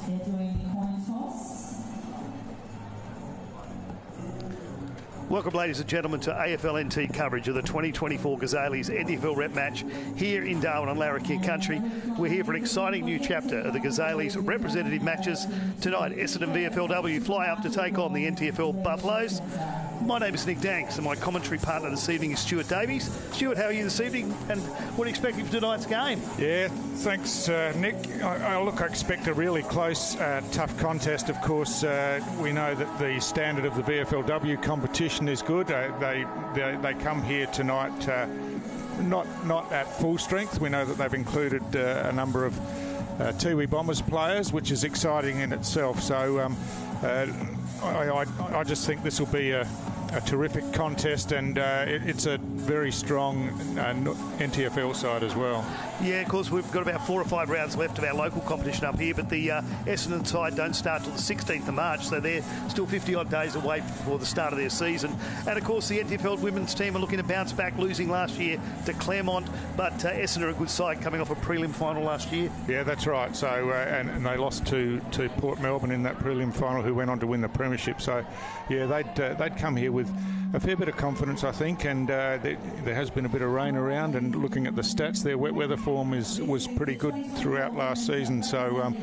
They're doing coin toss. Welcome, ladies and gentlemen, to AFL NT coverage of the 2024 Cazalys NTFL rep match here in Darwin on Larrakia country. We're here for an exciting new chapter of the Cazalys representative matches. Tonight, Essendon VFLW fly up to take on the NTFL Buffaloes. My name is Nick Danks and my commentary partner this evening is Stuart Davies. Stuart, how are you this evening and what are you expecting for tonight's game? Yeah, thanks, Nick. I expect a really close, tough contest. Of course, we know that the standard of the VFLW competition is good. They come here tonight not at full strength. We know that they've included a number of Tiwi Bombers players, which is exciting in itself. So I just think this will be a terrific contest, and it's a very strong NTFL side as well. Yeah, of course, we've got about 4 or 5 rounds left of our local competition up here, but the Essendon side don't start till the 16th of March, so they're still 50-odd days away before the start of their season. And, of course, the NTFL women's team are looking to bounce back, losing last year to Claremont, but Essendon are a good side coming off a prelim final last year. Yeah, that's right. So, and they lost to Port Melbourne in that prelim final, who went on to win the premiership. So, yeah, they'd come here with a fair bit of confidence, I think, and there has been a bit of rain around, and looking at the stats, their wet weather form was pretty good throughout last season. So,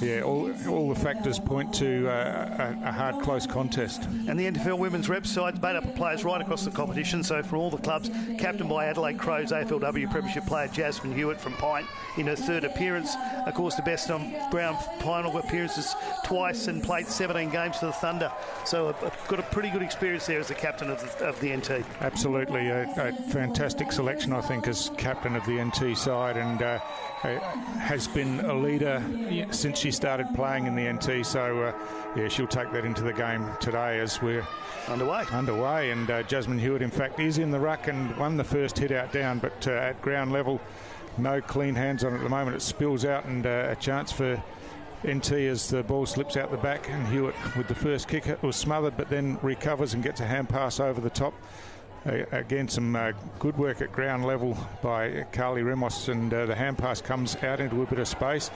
yeah, all the factors point to a hard, close contest. And the NTFL women's rep side's made up of players right across the competition, so from all the clubs, captained by Adelaide Crows AFLW Premiership player Jasmine Hewitt from Pint in her 3rd appearance. Of course, the best on ground final appearances twice and played 17 games for the Thunder. So got a pretty good experience there as the captain of the NT. Absolutely, a fantastic selection, I think, as captain of the NT side, and has been a leader since she started playing in the NT. So, yeah, she'll take that into the game today as we're underway. And Jasmine Hewitt, in fact, is in the ruck and won the first hit out down, but at ground level, no clean hands on it at the moment. It spills out, and a chance for NT as the ball slips out the back, and Hewitt with the first kick, it was smothered but then recovers and gets a hand pass over the top. Again, some good work at ground level by Carly Remos, and the hand pass comes out into a bit of space.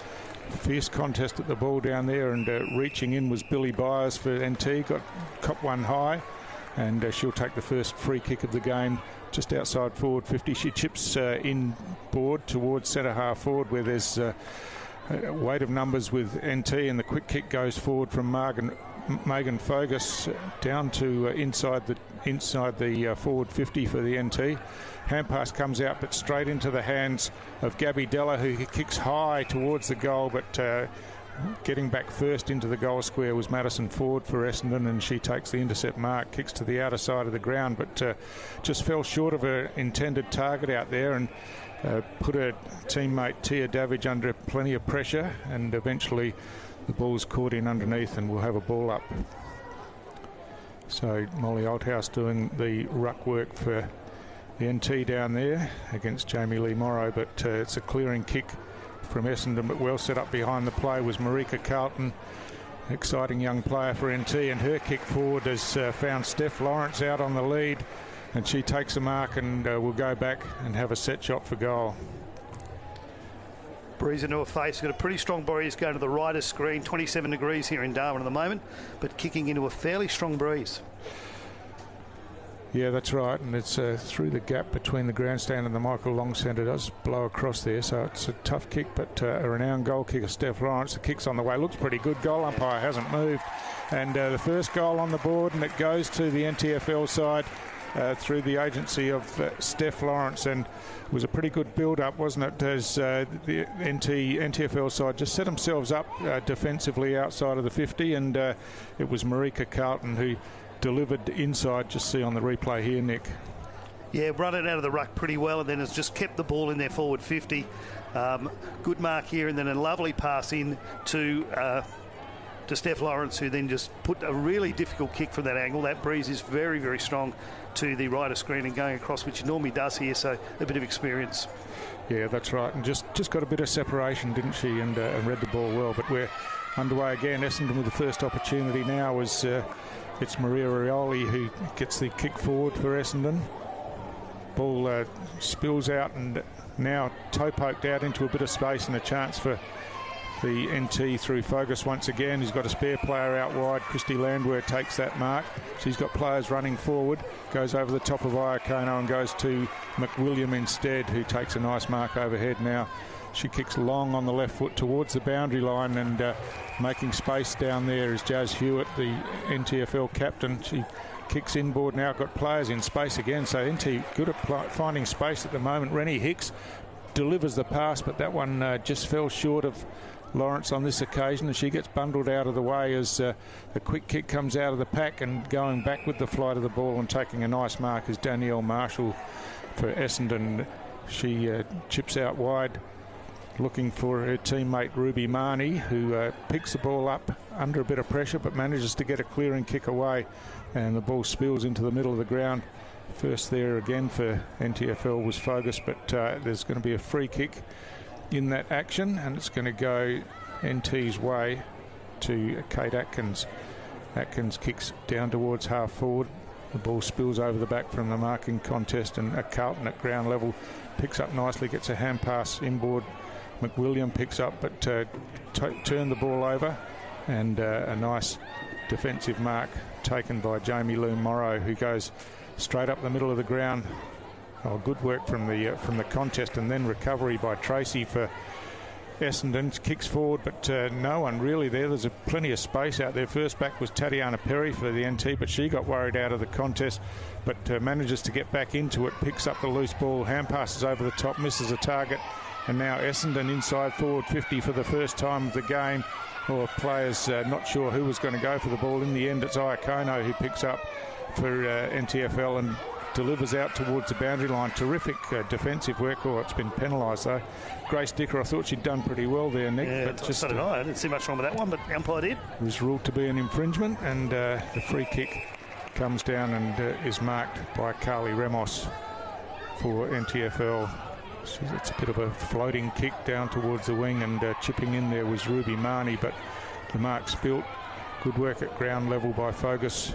Fierce contest at the ball down there, and reaching in was Billy Byers for NT, cop one high, and she'll take the first free kick of the game just outside forward 50. She chips in board towards centre half forward, where there's weight of numbers with NT, and the quick kick goes forward from Megan Fogus down to inside the forward 50 for the NT. Hand pass comes out, but straight into the hands of Gabby Della, who kicks high towards the goal, but getting back first into the goal square was Madison Ford for Essendon, and she takes the intercept mark, kicks to the outer side of the ground, but just fell short of her intended target out there, and put her teammate Tia Davidge under plenty of pressure, and eventually the ball's caught in underneath and we'll have a ball up. So Molly Althouse doing the ruck work for the NT down there against Jamie Lee Morrow, but it's a clearing kick from Essendon, but well set up behind the play was Marika Carlton, exciting young player for NT, and her kick forward has found Steph Lawrence out on the lead, and she takes a mark and will go back and have a set shot for goal. Breeze into her face, got a pretty strong breeze going to the right of screen, 27 degrees here in Darwin at the moment, but kicking into a fairly strong breeze. Yeah, that's right, and it's through the gap between the grandstand and the Michael Long Centre. It does blow across there, so it's a tough kick, but a renowned goal kicker, Steph Lawrence, the kick's on the way, looks pretty good. Goal umpire hasn't moved, and the first goal on the board, and it goes to the NTFL side through the agency of Steph Lawrence, and it was a pretty good build-up, wasn't it, as the NTFL side just set themselves up defensively outside of the 50, and it was Marika Carlton who delivered inside. Just see on the replay here, Nick. Yeah, run it out of the ruck pretty well, and then has just kept the ball in their forward 50. Good mark here, and then a lovely pass in to Steph Lawrence, who then just put a really difficult kick from that angle. That breeze is very, very strong to the right of screen and going across, which it normally does here, so a bit of experience. Yeah, that's right, and just got a bit of separation, didn't she, and read the ball well. But we're underway again. Essendon with the first opportunity now was it's Maria Rioli who gets the kick forward for Essendon. Ball spills out, and now toe poked out into a bit of space, and a chance for the NT through Focus once again. He's got a spare player out wide. Christy Landwehr takes that mark. She's got players running forward, goes over the top of Iacono and goes to McWilliam instead, who takes a nice mark overhead now. She kicks long on the left foot towards the boundary line, and making space down there is Jazz Hewitt, the NTFL captain. She kicks inboard now, got players in space again, so NT good at finding space at the moment. Rennie Hicks delivers the pass, but that one just fell short of Lawrence on this occasion, and she gets bundled out of the way as the quick kick comes out of the pack, and going back with the flight of the ball and taking a nice mark is Danielle Marshall for Essendon. She chips out wide looking for her teammate Ruby Marnie, who picks the ball up under a bit of pressure but manages to get a clearing kick away, and the ball spills into the middle of the ground. First there again for NTFL was Fogus, but there's going to be a free kick in that action, and it's going to go NT's way to Kate Atkins. Atkins kicks down towards half forward. The ball spills over the back from the marking contest, and Carlton at ground level picks up nicely, gets a hand pass inboard. McWilliam picks up, but turned the ball over, and a nice defensive mark taken by Jamie Lou Morrow, who goes straight up the middle of the ground. Oh, good work from the contest, and then recovery by Tracy for Essendon. Kicks forward, but no one really there. There's plenty of space out there. First back was Tatiana Perry for the NT, but she got worried out of the contest, but manages to get back into it, picks up the loose ball, hand passes over the top, misses a target, and now Essendon inside forward 50 for the first time of the game. Or players not sure who was going to go for the ball. In the end, it's Iacono who picks up for NTFL and delivers out towards the boundary line. Terrific defensive work. Oh, it's been penalised though. Grace Dicker, I thought she'd done pretty well there, Nick. Yeah, but just so did I didn't see much wrong with that one, but the umpire did. It was ruled to be an infringement, and the free kick comes down and is marked by Carly Ramos for NTFL. It's a bit of a floating kick down towards the wing, and chipping in there was Ruby Marnie, but the mark spilt. Good work at ground level by Fogus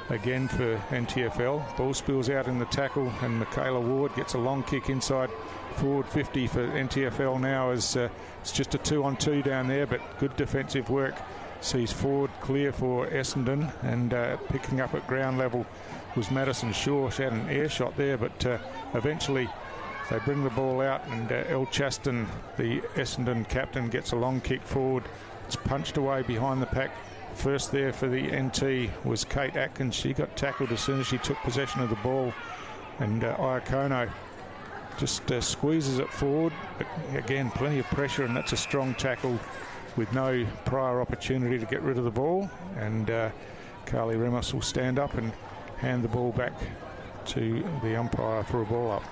again for NTFL. Ball spills out in the tackle, and Michaela Ward gets a long kick inside forward 50 for NTFL now, as it's just a 2-on-2 down there, but good defensive work sees forward clear for Essendon, and picking up at ground level was Madison Shaw. She had an air shot there, but eventually they bring the ball out, and Elle Chaston, the Essendon captain, gets a long kick forward. It's punched away behind the pack. First there for the NT was Kate Atkins. She got tackled as soon as she took possession of the ball, and Iacono just squeezes it forward, but again plenty of pressure, and that's a strong tackle with no prior opportunity to get rid of the ball, and Carly Ramos will stand up and hand the ball back to the umpire for a ball up.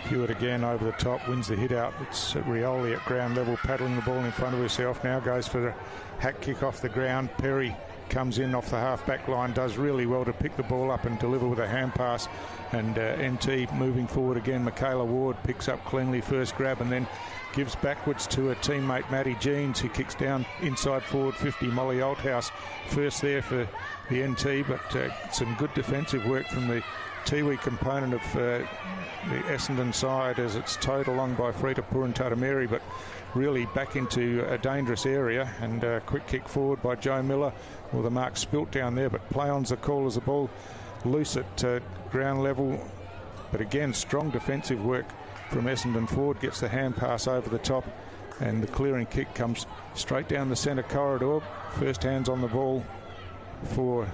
Hewitt again over the top, wins the hit out. It's Rioli at ground level, paddling the ball in front of herself. Now goes for the hack kick off the ground. Perry comes in off the half-back line, does really well to pick the ball up and deliver with a hand pass. And NT moving forward again. Michaela Ward picks up cleanly first grab, and then gives backwards to her teammate Maddie Jeans, who kicks down inside forward 50. Molly Althouse first there for the NT, but some good defensive work from the Tiwi component of the Essendon side, as it's towed along by Frita Purantatameri, but really back into a dangerous area, and quick kick forward by Joe Miller. Well, the mark spilt down there, but play-on's the call as the ball loose at ground level. But again, strong defensive work from Essendon forward, gets the hand pass over the top, and the clearing kick comes straight down the centre corridor. First hands on the ball for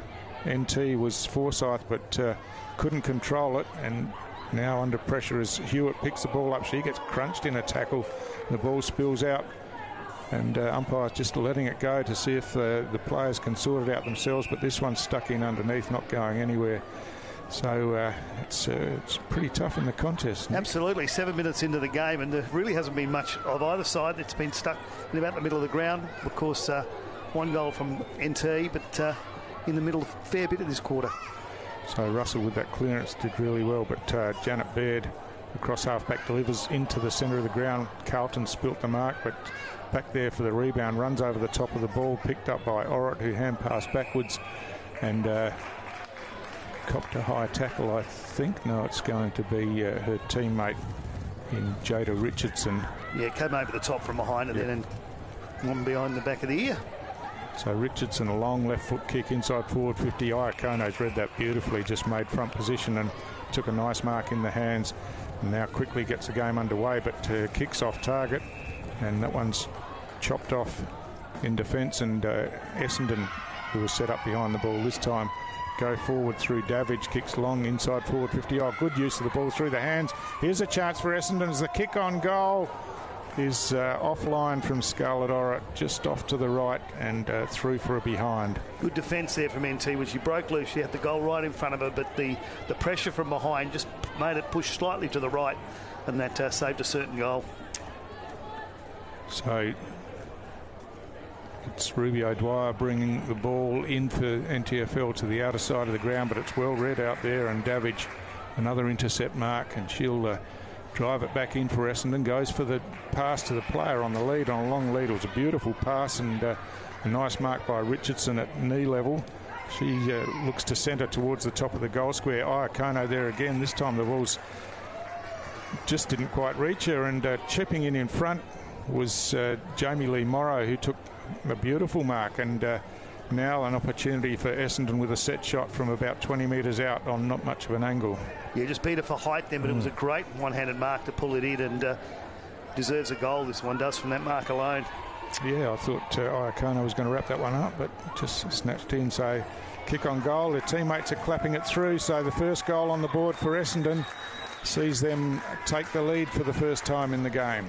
NT was Forsyth, but couldn't control it, and now under pressure as Hewitt picks the ball up. She gets crunched in a tackle. The ball spills out, and umpire's just letting it go to see if the players can sort it out themselves, but this one's stuck in underneath, not going anywhere. So it's pretty tough in the contest, Nick. Absolutely. 7 minutes into the game, and there really hasn't been much of either side. It's been stuck in about the middle of the ground. Of course, one goal from NT, but in the middle of a fair bit of this quarter. So Russell with that clearance did really well, but Janet Baird across half-back delivers into the centre of the ground. Carlton spilt the mark, but back there for the rebound, runs over the top of the ball, picked up by Orrit, who hand passed backwards, and copped a high tackle, I think. No, it's going to be her teammate in Jada Richardson, Yeah, came over the top from behind and then one behind the back of the ear. So Richardson, a long left foot kick inside forward 50. Iacono's read that beautifully, just made front position and took a nice mark in the hands. And now quickly gets the game underway, but kicks off target. And that one's chopped off in defence. And Essendon, who was set up behind the ball this time, go forward through Davidge, kicks long inside forward 50. Oh, good use of the ball through the hands. Here's a chance for Essendon as the kick on goal is offline from Scarlett Orra, just off to the right and through for a behind. Good defence there from NT. When she broke loose, she had the goal right in front of her, but the pressure from behind just made it push slightly to the right, and that saved a certain goal. So it's Ruby O'Dwyer bringing the ball in for NTFL to the outer side of the ground, but it's well read out there, and Davidge, another intercept mark, and she'll drive it back in for Essendon. Goes for the pass to the player on the lead, on a long lead. It was a beautiful pass and a nice mark by Richardson at knee level. She looks to centre towards the top of the goal square. Iacono there again. This time the balls just didn't quite reach her, and chipping in front was Jamie Lee Morrow, who took a beautiful mark, and now an opportunity for Essendon with a set shot from about 20 metres out on not much of an angle. Yeah, just beat her for height then, but it was a great one-handed mark to pull it in, and deserves a goal, this one does, from that mark alone. Yeah, I thought Iacono was going to wrap that one up, but just snatched in. So kick on goal, their teammates are clapping it through, so the first goal on the board for Essendon sees them take the lead for the first time in the game.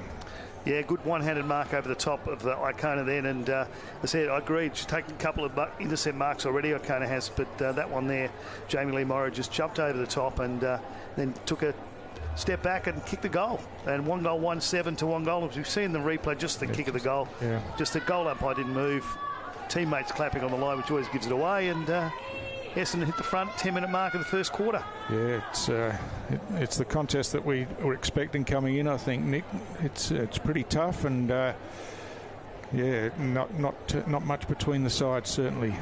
Yeah, good one-handed mark over the top of the Iacono then, and I said I agreed. She's taken a couple of intercept marks already, Iacono has, but that one there, Jamie Lee Morrow just jumped over the top and then took a step back and kicked the goal. And 1 goal, 1-7 to 1 goal. As we've seen the replay, just the kick of the goal. Yeah. Just the goal umpire didn't move. Teammates clapping on the line, which always gives it away, and Essendon hit the front 10-minute mark of the first quarter. Yeah, it's the contest that we were expecting coming in, I think, Nick. It's pretty tough, and yeah, not much between the sides, certainly.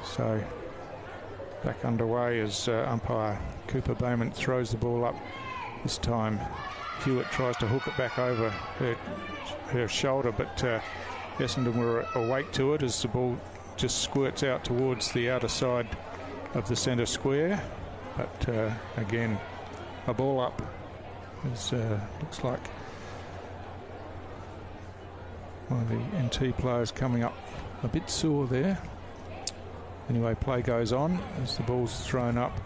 So back underway as umpire Cooper Bowman throws the ball up. This time Hewitt tries to hook it back over her shoulder, but Essendon were awake to it as the ball just squirts out towards the outer side of the centre square. But again, a ball up. Looks like one of the NT players coming up a bit sore there. Anyway, play goes on as the ball's thrown up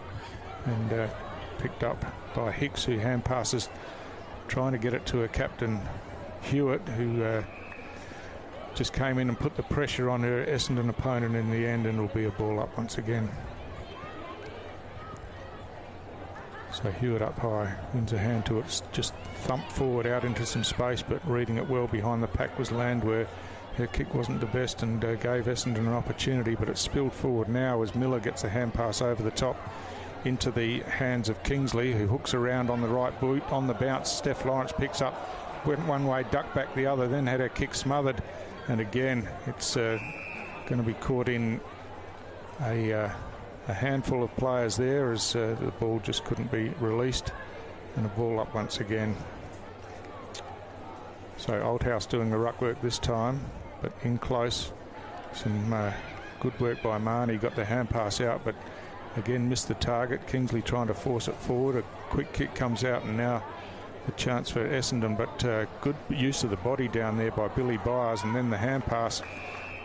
and picked up by Hicks, who hand passes, trying to get it to her captain Hewitt, who just came in and put the pressure on her Essendon opponent in the end, and it'll be a ball up once again. So Hewitt up high, wins a hand to it, just thumped forward out into some space, but reading it well behind the pack was Landwehr. Her kick wasn't the best and gave Essendon an opportunity, but it's spilled forward now as Miller gets a hand pass over the top into the hands of Kingsley, who hooks around on the right boot. On the bounce, Steph Lawrence picks up, went one way, ducked back the other, then had her kick smothered, and again it's going to be caught in a handful of players there as the ball just couldn't be released, and a ball up once again. So Oldhouse doing the ruck work this time, but in close. Some good work by Marnie, got the hand pass out, but again missed the target. Kingsley trying to force it forward. A quick kick comes out, and now the chance for Essendon, but good use of the body down there by Billy Byers, and then the hand pass.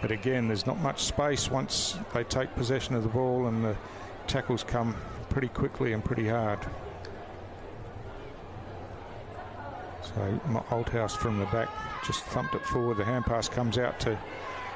But again, there's not much space once they take possession of the ball, and the tackles come pretty quickly and pretty hard. So Oldhouse from the back just thumped it forward. The hand pass comes out to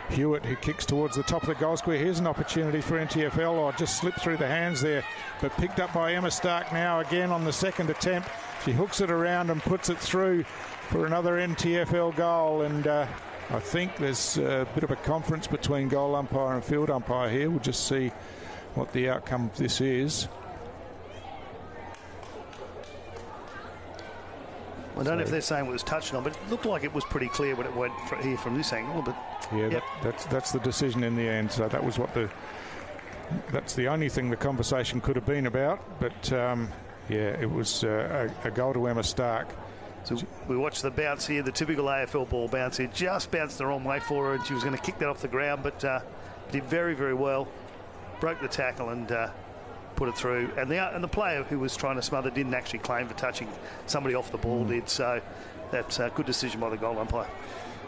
Hewitt, who kicks towards the top of the goal square. Here's an opportunity for NTFL. Oh, just slipped through the hands there, but picked up by Emma Stark now again on the second attempt. She hooks it around and puts it through for another NTFL goal, and I think there's a bit of a conference between goal umpire and field umpire here. We'll just see what the outcome of this is. I don't know if they're saying it was touched on, but it looked like it was pretty clear when it went here from this angle. But yeah, yep. that's the decision in the end. So that was that's the only thing the conversation could have been about. But yeah, it was a goal to Emma Stark, So we watched the bounce here, the typical AFL ball bounce here. Just bounced the wrong way for her, and she was going to kick that off the ground, but did very, very well. Broke the tackle and put it through. And the player who was trying to smother didn't actually claim for touching somebody off the ball, did. So that's a good decision by the goal umpire.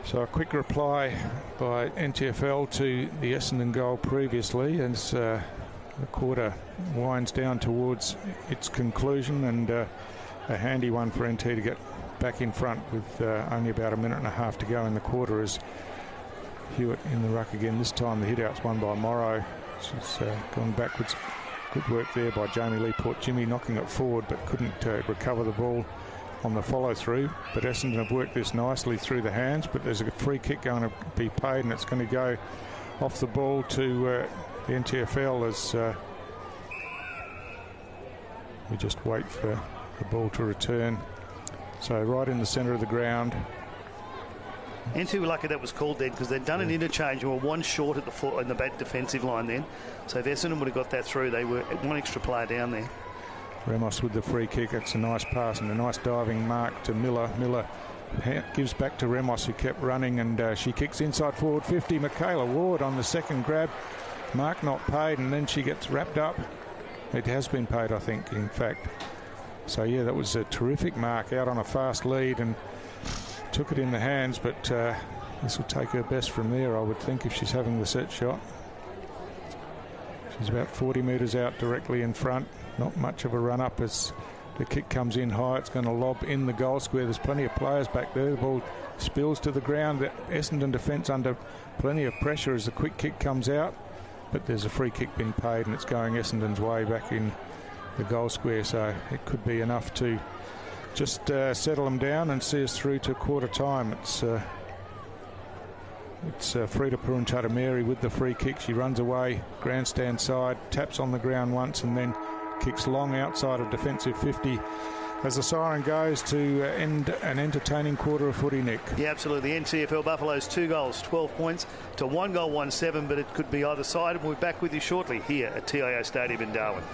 So a quick reply by NTFL to the Essendon goal previously as the quarter winds down towards its conclusion, and a handy one for NT to get back in front with only about a minute and a half to go in the quarter as Hewitt in the ruck again. This time the hit-out's won by Morrow. She's gone backwards. Good work there by Jamie Lee Port Jimmy, knocking it forward but couldn't recover the ball on the follow-through. But Essendon have worked this nicely through the hands, but there's a free kick going to be paid, and it's going to go off the ball to the NTFL as we just wait for the ball to return. So right in the centre of the ground. NT were lucky that was called then, because they'd done an interchange and were one short at the foot in the back defensive line then. So if Essendon would have got that through, they were one extra player down there. Ramos with the free kick. It's a nice pass and a nice diving mark to Miller. Miller gives back to Ramos, who kept running, and she kicks inside forward 50. Michaela Ward on the second grab. Mark not paid, and then she gets wrapped up. It has been paid, I think, in fact. So yeah, that was a terrific mark out on a fast lead and took it in the hands, but this will take her best from there, I would think, if she's having the set shot. She's about 40 metres out directly in front. Not much of a run up as the kick comes in high. It's going to lob in the goal square. There's plenty of players back there. The ball spills to the ground. The Essendon defence under plenty of pressure as the quick kick comes out, but there's a free kick being paid, and it's going Essendon's way back in the goal square, so it could be enough to just settle them down and see us through to quarter time. It's Frida Purunchata Mary with the free kick. She runs away, grandstand side, taps on the ground once, and then kicks long outside of defensive 50 as the siren goes to end an entertaining quarter of footy, Nick. Yeah, absolutely. The NTFL Buffaloes 2 goals, 12 points to 1 goal, 1-7, but it could be either side, and we'll be back with you shortly here at TIO Stadium in Darwin.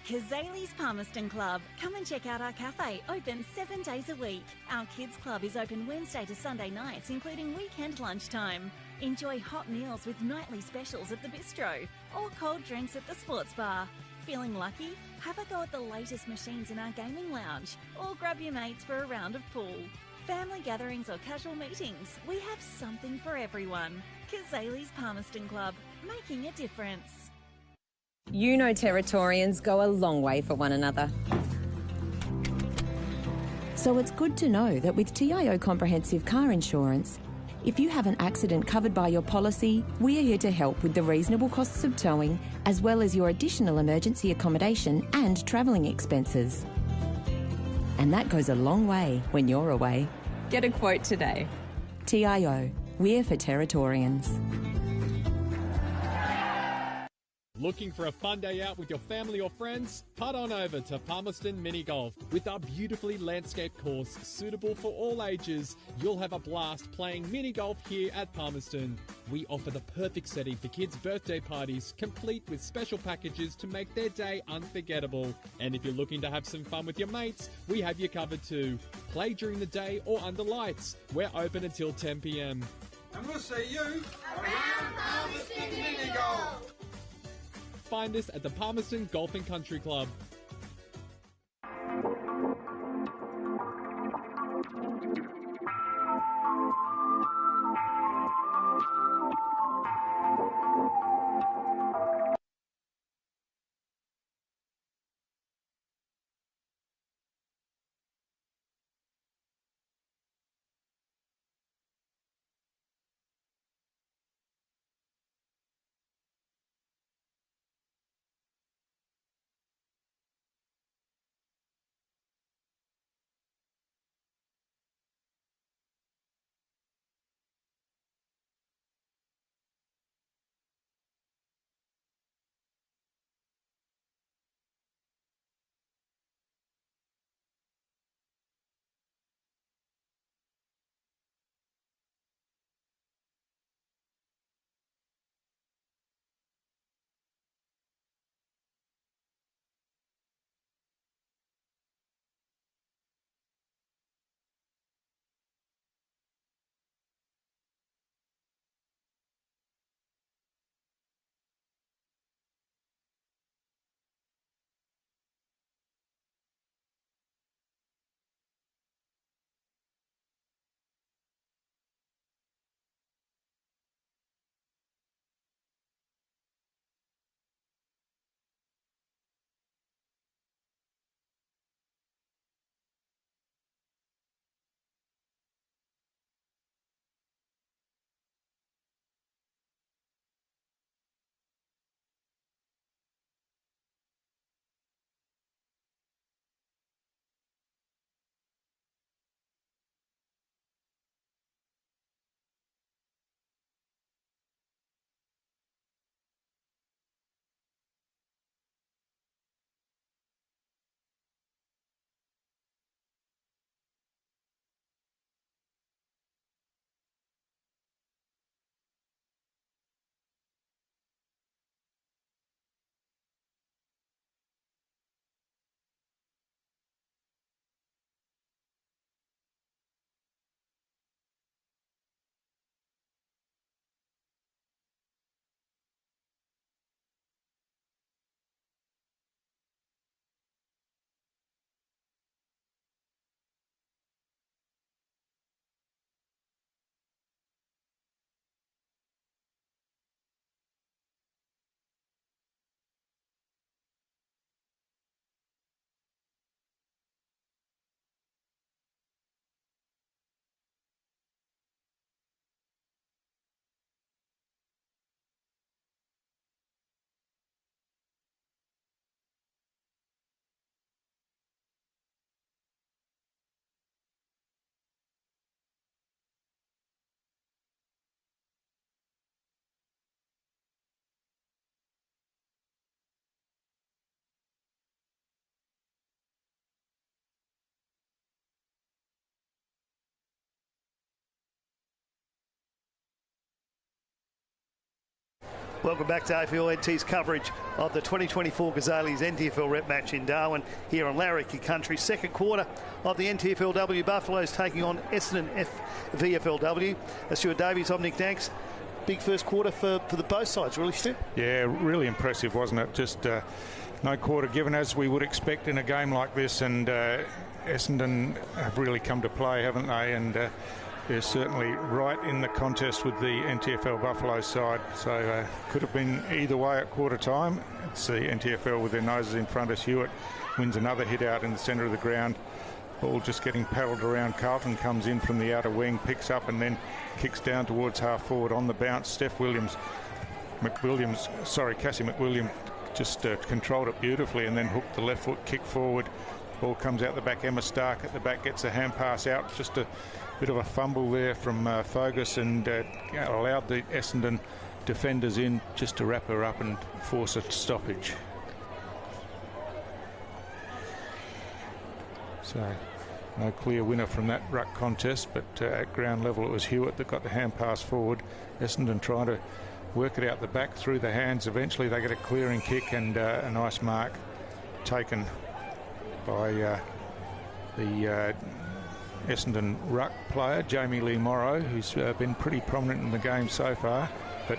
Cazalys Palmerston Club. Come and check out our cafe, open 7 days a week. Our kids club is open Wednesday to Sunday nights, including weekend lunchtime. Enjoy hot meals with nightly specials at the bistro or cold drinks at the sports bar. Feeling lucky? Have a go at the latest machines in our gaming lounge or grab your mates for a round of pool. Family gatherings or casual meetings, we have something for everyone. Cazalys Palmerston Club, making a difference. You know Territorians go a long way for one another. So it's good to know that with TIO Comprehensive Car Insurance, if you have an accident covered by your policy, we are here to help with the reasonable costs of towing, as well as your additional emergency accommodation and travelling expenses. And that goes a long way when you're away. Get a quote today. TIO, we're for Territorians. Looking for a fun day out with your family or friends? Head on over to Palmerston Mini Golf. With our beautifully landscaped course suitable for all ages, you'll have a blast playing mini golf here at Palmerston. We offer the perfect setting for kids' birthday parties, complete with special packages to make their day unforgettable. And if you're looking to have some fun with your mates, we have you covered too. Play during the day or under lights. We're open until 10 p.m. And we'll see you around Palmerston Mini Golf. Find us at the Palmerston Golf and Country Club. Welcome back to AFL NT's coverage of the 2024 Cazalys NTFL rep match in Darwin here on Larricky Country. Second quarter of the NTFLW. Buffaloes taking on Essendon VFLW. Stuart Davies, I'm Nick Danks. Big first quarter for the both sides, really, Stu? Yeah, really impressive, wasn't it? Just no quarter given as we would expect in a game like this, and Essendon have really come to play, haven't they? And they're certainly right in the contest with the NTFL Buffaloes side, so could have been either way at quarter time. It's the NTFL with their noses in front as Hewitt wins another hit out in the centre of the ground. Ball just getting paddled around. Carlton comes in from the outer wing, picks up and then kicks down towards half forward on the bounce. Cassie McWilliam just controlled it beautifully and then hooked the left foot kick forward. Ball comes out the back. Emma Stark at the back gets a hand pass out. Just a bit of a fumble there from Fogus, and allowed the Essendon defenders in just to wrap her up and force a stoppage. So no clear winner from that ruck contest, but at ground level it was Hewitt that got the hand pass forward. Essendon trying to work it out the back through the hands. Eventually they get a clearing kick and a nice mark taken by the Essendon ruck player, Jamie Lee Morrow, who's been pretty prominent in the game so far, but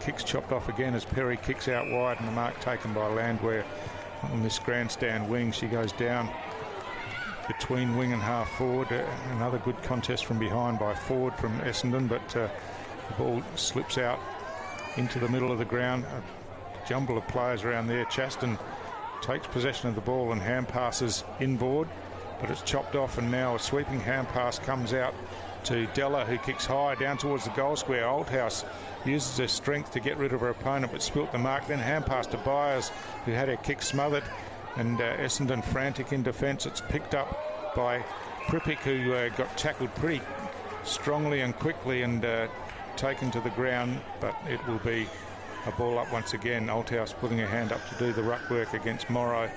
kicks chopped off again as Perry kicks out wide, and the mark taken by Landwehr on this grandstand wing. She goes down between wing and half forward. Another good contest from behind by Ford from Essendon, but the ball slips out into the middle of the ground. A jumble of players around there. Chaston takes possession of the ball and hand passes inboard, but it's chopped off, and now a sweeping hand pass comes out to Della, who kicks high down towards the goal square. Oldhouse uses her strength to get rid of her opponent but spilt the mark. Then hand pass to Byers, who had her kick smothered, and Essendon frantic in defence. It's picked up by Prippick, who got tackled pretty strongly and quickly and taken to the ground, but it will be a ball up once again. Oldhouse putting her hand up to do the ruck work against Morrow.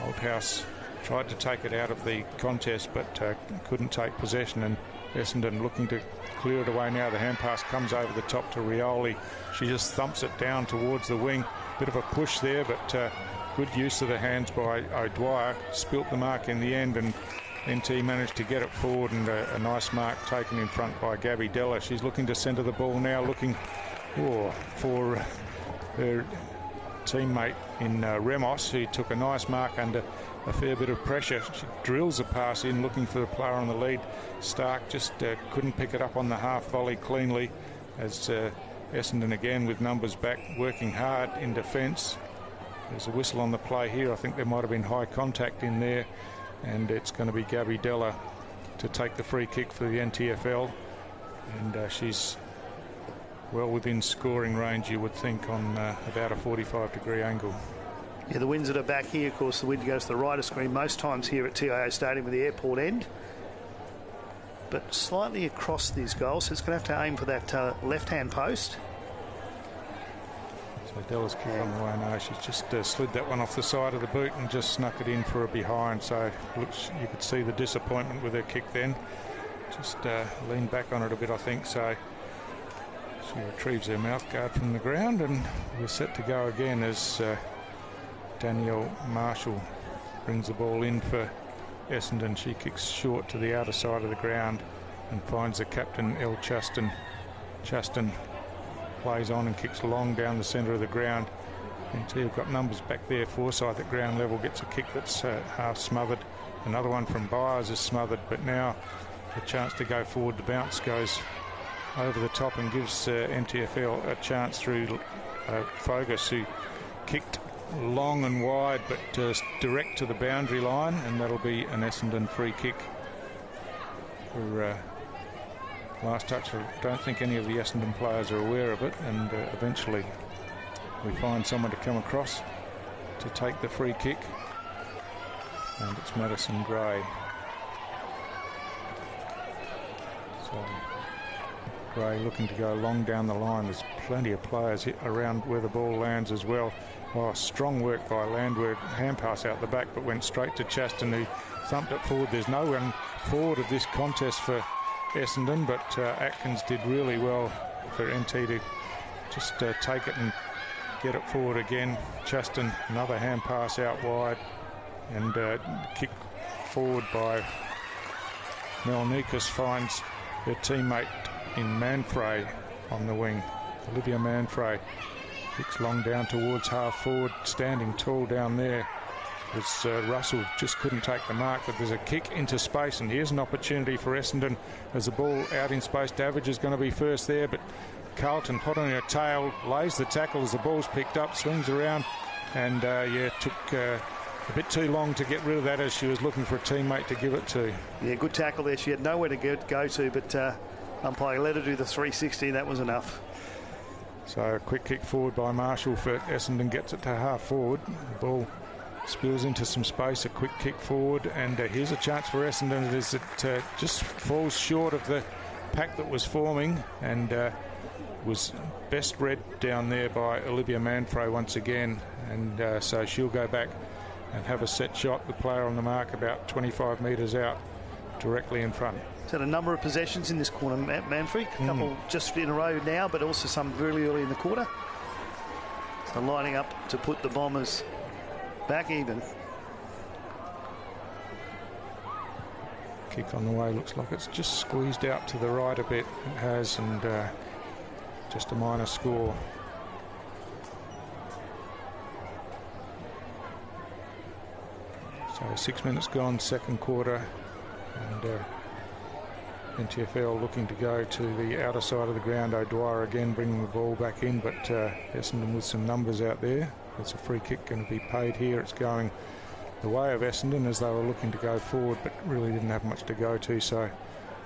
Oldhouse tried to take it out of the contest but couldn't take possession, and Essendon looking to clear it away now. The hand pass comes over the top to Rioli. She just thumps it down towards the wing. Bit of a push there, but good use of the hands by O'Dwyer. Spilt the mark in the end, and NT managed to get it forward, and a nice mark taken in front by Gabby Della. She's looking to centre the ball now, looking for her teammate in Remos, who took a nice mark under a fair bit of pressure. She drills a pass in, looking for the player on the lead. Stark just couldn't pick it up on the half volley cleanly, as Essendon again with numbers back, working hard in defence. There's a whistle on the play here. I think there might have been high contact in there, and it's going to be Gabby Della to take the free kick for the NTFL, and she's well within scoring range, you would think, on about a 45-degree angle. Yeah, the wind's at her back here. Of course, the wind goes to the right of screen most times here at TIO Stadium with the airport end, but slightly across these goals, so it's going to have to aim for that left-hand post. So Della's kick on the way now. She's just slid that one off the side of the boot and just snuck it in for a behind. So looks, you could see the disappointment with her kick then. Just leaned back on it a bit, I think. So she retrieves her mouthguard from the ground, and we're set to go again as Danielle Marshall brings the ball in for Essendon. She kicks short to the outer side of the ground and finds the captain, El Chaston. Chaston plays on and kicks long down the centre of the ground. Until you've got numbers back there. Forsyth at ground level gets a kick that's half smothered. Another one from Byers is smothered, but now a chance to go forward. The bounce goes over the top and gives NTFL a chance through Fogus, who kicked long and wide but direct to the boundary line, and that'll be an Essendon free kick for last touch. I don't think any of the Essendon players are aware of it, and eventually we find someone to come across to take the free kick, and it's Madison Gray. So Gray looking to go long down the line. There's plenty of players around where the ball lands as well. Oh, strong work by Landwehr. Hand pass out the back, but went straight to Chaston, who thumped it forward. There's no one forward of this contest for Essendon, but Atkins did really well for NT to just take it and get it forward again. Chaston, another hand pass out wide, and kick forward by Melnikas finds her teammate in Manfrey on the wing. Olivia Manfrey kicks long down towards half forward, standing tall down there. As Russell just couldn't take the mark, but there's a kick into space, and here's an opportunity for Essendon as the ball out in space. Davidge is going to be first there, but Carlton, hot on her tail, lays the tackle as the ball's picked up, swings around, and took a bit too long to get rid of that as she was looking for a teammate to give it to. Yeah, good tackle there. She had nowhere to go to, but umpire let her do the 360. That was enough. So a quick kick forward by Marshall for Essendon, gets it to half forward. The ball spills into some space, a quick kick forward, and here's a chance for Essendon. It just falls short of the pack that was forming, and was best read down there by Olivia Manfrey once again, and so she'll go back and have a set shot. The player on the mark about 25 metres out, directly in front. He's had a number of possessions in this quarter, Manfrey. A couple just in a row now, but also some really early in the quarter. So lining up to put the Bombers back even. Kick on the way, looks like it's just squeezed out to the right a bit. It has, and just a minor score. So 6 minutes gone, second quarter, and NTFL looking to go to the outer side of the ground. O'Dwyer again bringing the ball back in, but Essendon with some numbers out there. There's a free kick going to be paid here. It's going the way of Essendon as they were looking to go forward, but really didn't have much to go to, so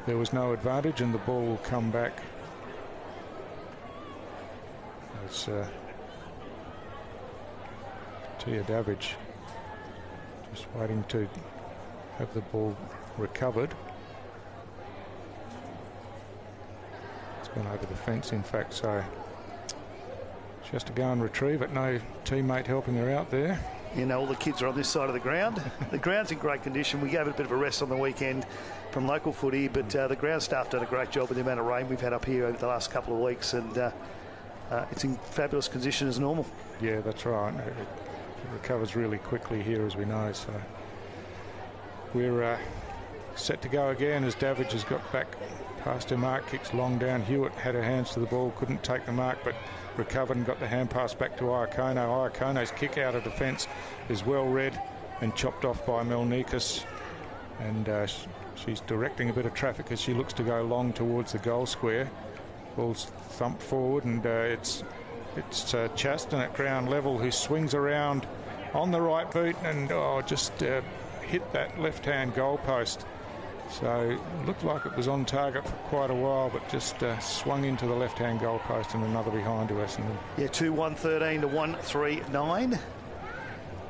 there was no advantage, and the ball will come back. It's Tia Davidge just waiting to have the ball recovered. It's gone over the fence, in fact, so she has to go and retrieve it. No teammate helping her out there. You know, all the kids are on this side of the ground. The ground's in great condition. We gave it a bit of a rest on the weekend from local footy, but the ground staff done a great job with the amount of rain we've had up here over the last couple of weeks, and it's in fabulous condition as normal. Yeah, that's right. It recovers really quickly here, as we know. So we're set to go again as Davidge has got back past her mark, kicks long down. Hewitt had her hands to the ball, couldn't take the mark, but recovered and got the hand pass back to Iacono. Iacono's kick out of defence is well read and chopped off by Melnikas, and she's directing a bit of traffic as she looks to go long towards the goal square. Ball's thumped forward, and it's Chaston at ground level who swings around on the right boot and just hit that left-hand goal post. So it looked like it was on target for quite a while, but just swung into the left-hand goal post, and another behind to Essendon. Yeah, 2-1-13 to 1-3-9.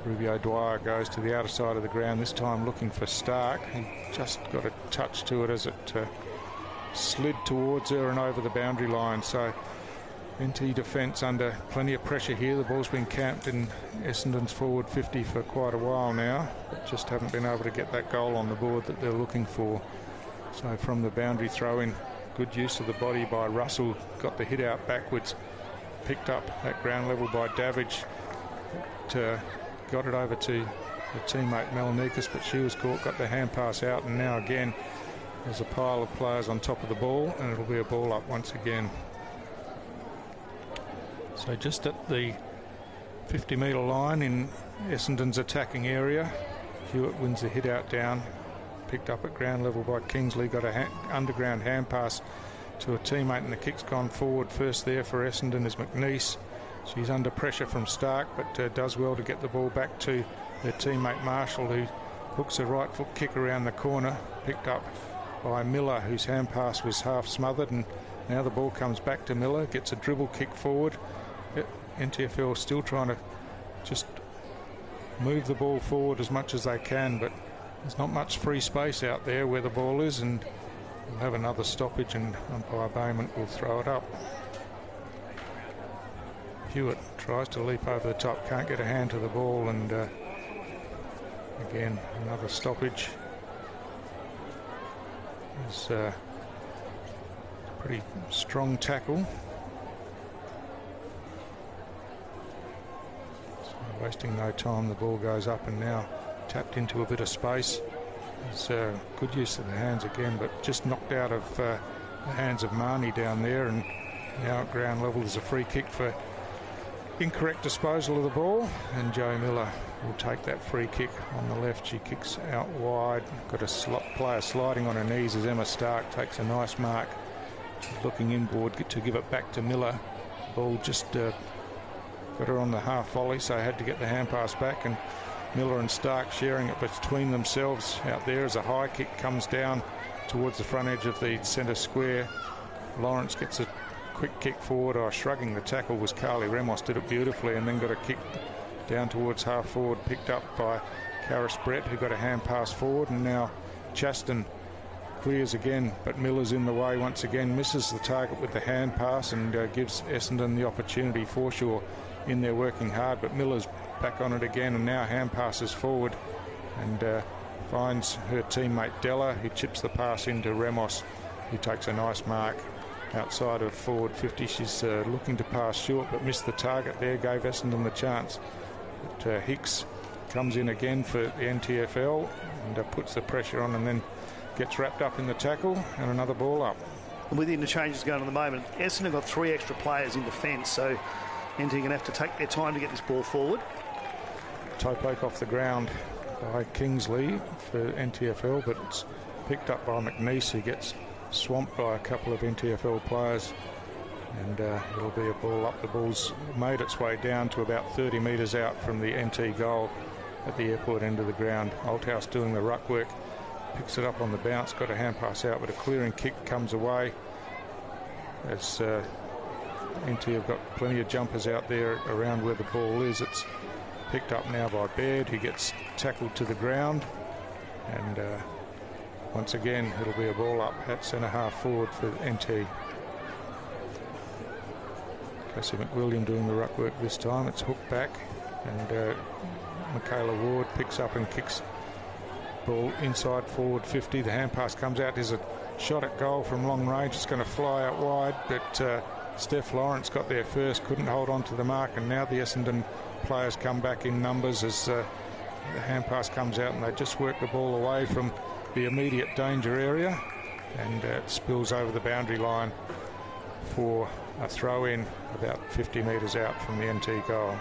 Ruby O'Dwyer goes to the outer side of the ground, this time looking for Stark. He just got a touch to it as it slid towards her and over the boundary line. So NT defence under plenty of pressure here. The ball's been camped in Essendon's forward 50 for quite a while now, but just haven't been able to get that goal on the board that they're looking for. So from the boundary throw in, good use of the body by Russell, got the hit out backwards, picked up at ground level by Davidge, got it over to her teammate Melnikas, but she was caught, got the hand pass out, and now again there's a pile of players on top of the ball, and it'll be a ball up once again. So just at the 50-metre line in Essendon's attacking area, Hewitt wins the hit out down, picked up at ground level by Kingsley, got a underground hand pass to a teammate, and the kick's gone forward. First there for Essendon is McNeice. She's under pressure from Stark, but does well to get the ball back to her teammate Marshall, who hooks a right foot kick around the corner, picked up by Miller, whose hand pass was half smothered, and now the ball comes back to Miller, gets a dribble kick forward. NTFL still trying to just move the ball forward as much as they can, but there's not much free space out there where the ball is, and we'll have another stoppage, and umpire Bayman will throw it up. Hewitt tries to leap over the top, can't get a hand to the ball, and again another stoppage. It's a pretty strong tackle. wasting no time. The ball goes up and now tapped into a bit of space. It's good use of the hands again, but just knocked out of the hands of Marnie down there, and now at ground level there's a free kick for incorrect disposal of the ball, and Joe Miller will take that free kick on the left. She kicks out wide, got a player sliding on her knees as Emma Stark takes a nice mark. She's looking inboard to give it back to Miller. Ball just got her on the half volley, so had to get the hand pass back, and Miller and Stark sharing it between themselves out there as a high kick comes down towards the front edge of the centre square. Lawrence gets a quick kick forward. Shrugging the tackle was Carly Ramos, did it beautifully, and then got a kick down towards half forward, picked up by Karis Brett, who got a hand pass forward, and now Chaston clears again, but Miller's in the way once again, misses the target with the hand pass, and gives Essendon the opportunity. Forshaw in there working hard, but Miller's back on it again, and now hand passes forward and finds her teammate Della, who chips the pass into Ramos, who takes a nice mark outside of forward 50. She's looking to pass short, but missed the target there, gave Essendon the chance. But Hicks comes in again for the NTFL and puts the pressure on, and then gets wrapped up in the tackle, and another ball up. And with the interchanges going on at the moment, Essendon got 3 extra players in defence, so NT are going to have to take their time to get this ball forward. Toe poke off the ground by Kingsley for NTFL, but it's picked up by McNeese, who gets swamped by a couple of NTFL players, and it'll be a ball up. The ball's made its way down to about 30 metres out from the NT goal at the airport end of the ground. Althouse doing the ruck work, picks it up on the bounce, got a hand pass out, but a clearing kick comes away as NT have got plenty of jumpers out there around where the ball is. It's picked up now by Baird, who gets tackled to the ground, and once again it'll be a ball up at centre half forward for NT. Cassie McWilliam doing the ruck work this time. It's hooked back, and Michaela Ward picks up and kicks ball inside forward 50. The hand pass comes out. There's a shot at goal from long range. It's going to fly out wide, but Steph Lawrence got there first, couldn't hold on to the mark, and now the Essendon players come back in numbers as the hand pass comes out, and they just work the ball away from the immediate danger area, and it spills over the boundary line for a throw in about 50 metres out from the NT goal.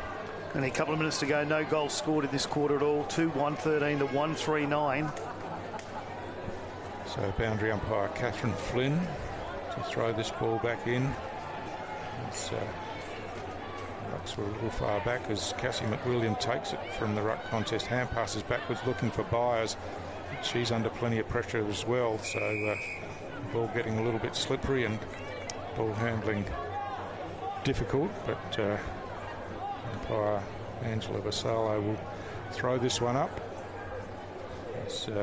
Only a couple of minutes to go. No goals scored in this quarter at all. 2-1-13 to 1-3-9. So boundary umpire Catherine Flynn to throw this ball back in. It's rucks were a little far back as Cassie McWilliam takes it from the ruck contest. Hand passes backwards looking for Byers. She's under plenty of pressure as well, so the ball getting a little bit slippery and ball handling difficult, but umpire Angela Vassallo will throw this one up as hit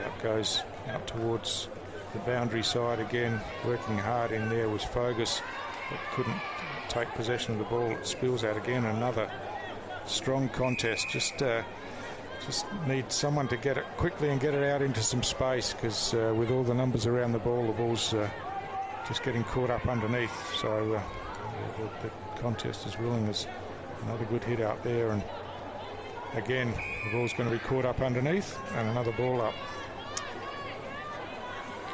out goes out towards the boundary side again. Working hard in there was Fogus, but couldn't take possession of the ball. It spills out again. Another strong contest. Just need someone to get it quickly and get it out into some space, because with all the numbers around the ball's just getting caught up underneath. So the contest is willing. There's another good hit out there, and again the ball's going to be caught up underneath, and another ball up.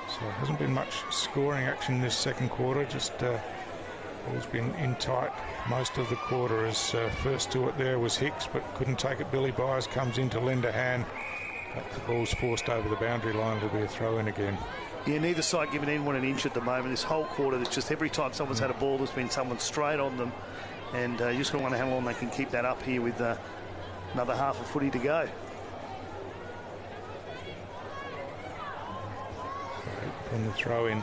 So there hasn't been much scoring action this second quarter. Just ball's been in tight most of the quarter, as first to it there was Hicks, but couldn't take it. Billy Byers comes in to lend a hand, but the ball's forced over the boundary line. It'll be a throw in again. Yeah, neither side giving anyone an inch at the moment. This whole quarter, it's just every time someone's had a ball, there's been someone straight on them, and you just going to wonder how long they can keep that up here with another half of footy to go. On the throw in,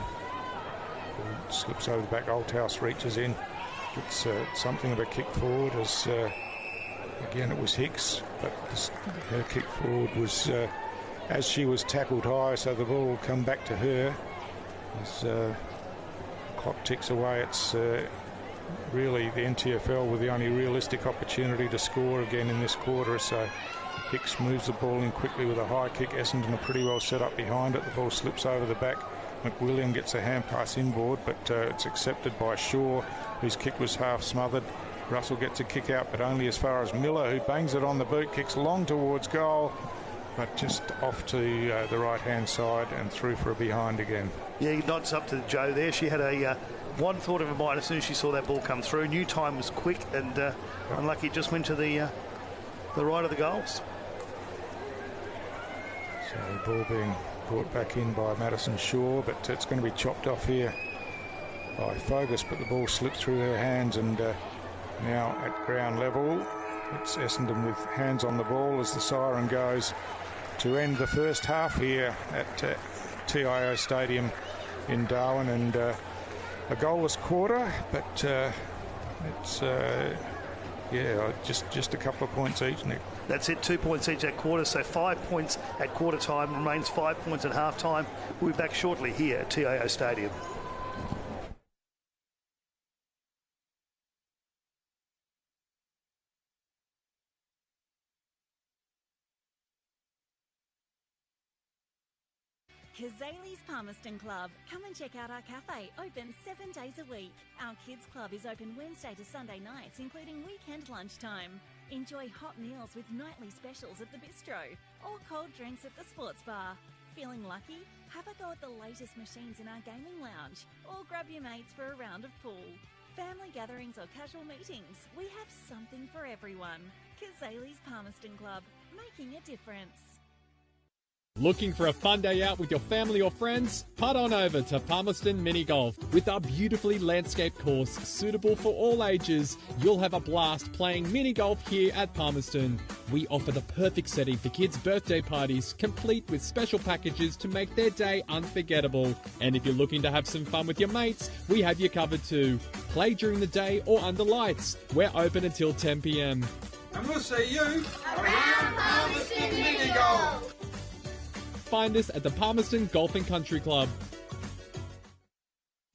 slips over the back. Althouse reaches in. It's something of a kick forward, as again it was Hicks, but her kick forward was as she was tackled high, so the ball will come back to her as clock ticks away. It's really the NTFL with the only realistic opportunity to score again in this quarter. So Hicks moves the ball in quickly with a high kick. Essendon are pretty well set up behind it. The ball slips over the back. McWilliam gets a hand pass inboard, but it's accepted by Shaw, whose kick was half smothered. Russell gets a kick out, but only as far as Miller, who bangs it on the boot, kicks long towards goal, but just off to the right-hand side and through for a behind again. Yeah, he nods up to Joe there. She had a one thought of a mind as soon as she saw that ball come through. Knew time was quick, and unlucky it just went to the right of the goals. So the ball being brought back in by Madison Shaw, but it's going to be chopped off here by Fogus, but the ball slipped through her hands, and now at ground level it's Essendon with hands on the ball as the siren goes to end the first half here at TIO Stadium in Darwin, and a goalless quarter, but it's just a couple of points each, Nick. That's it, 2 points each at quarter, so 5 points at quarter time, remains 5 points at half time. We'll be back shortly here at TIO Stadium. Cazalys Palmerston Club. Come and check out our cafe, open 7 days a week. Our kids club is open Wednesday to Sunday nights, including weekend lunchtime. Enjoy hot meals with nightly specials at the bistro, or cold drinks at the sports bar. Feeling lucky? Have a go at the latest machines in our gaming lounge, or grab your mates for a round of pool. Family gatherings or casual meetings, we have something for everyone. Cazalys Palmerston Club, making a difference. Looking for a fun day out with your family or friends? Putt on over to Palmerston Mini Golf. With our beautifully landscaped course suitable for all ages, you'll have a blast playing mini golf here at Palmerston. We offer the perfect setting for kids' birthday parties, complete with special packages to make their day unforgettable. And if you're looking to have some fun with your mates, we have you covered too. Play during the day or under lights. We're open until 10 p.m. And we'll see you around Palmerston Mini Golf. Find us at the Palmerston Golf and Country Club.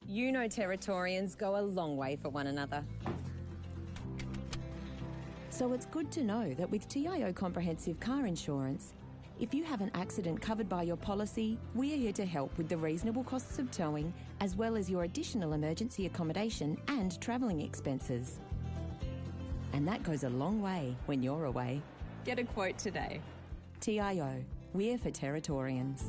You know Territorians go a long way for one another. So it's good to know that with TIO Comprehensive Car Insurance, if you have an accident covered by your policy, we're here to help with the reasonable costs of towing, as well as your additional emergency accommodation and travelling expenses. And that goes a long way when you're away. Get a quote today. TIO, we're for Territorians.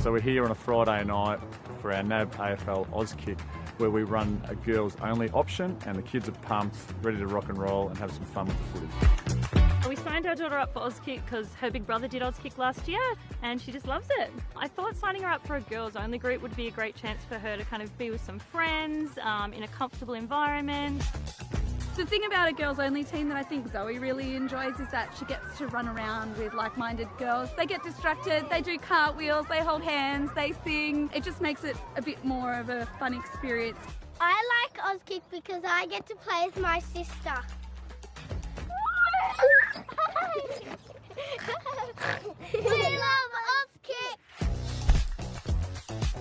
So we're here on a Friday night for our NAB AFL Auskick, where we run a girls only option, and the kids are pumped, ready to rock and roll and have some fun with the footy. We signed our daughter up for Auskick because her big brother did Auskick last year and she just loves it. I thought signing her up for a girls only group would be a great chance for her to kind of be with some friends in a comfortable environment. The thing about a girls-only team that I think Zoe really enjoys is that she gets to run around with like-minded girls. They get distracted, they do cartwheels, they hold hands, they sing. It just makes it a bit more of a fun experience. I like Auskick because I get to play with my sister. We love Auskick!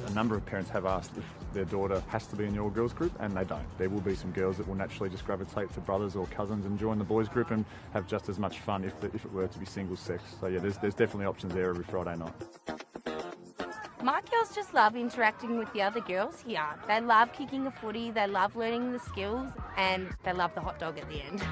A number of parents have asked if their daughter has to be in your girls group, and they don't. There will be some girls that will naturally just gravitate to brothers or cousins and join the boys group and have just as much fun if it were to be single sex. So yeah, there's definitely options there every Friday night. My girls just love interacting with the other girls here. They love kicking a footy, they love learning the skills, and they love the hot dog at the end.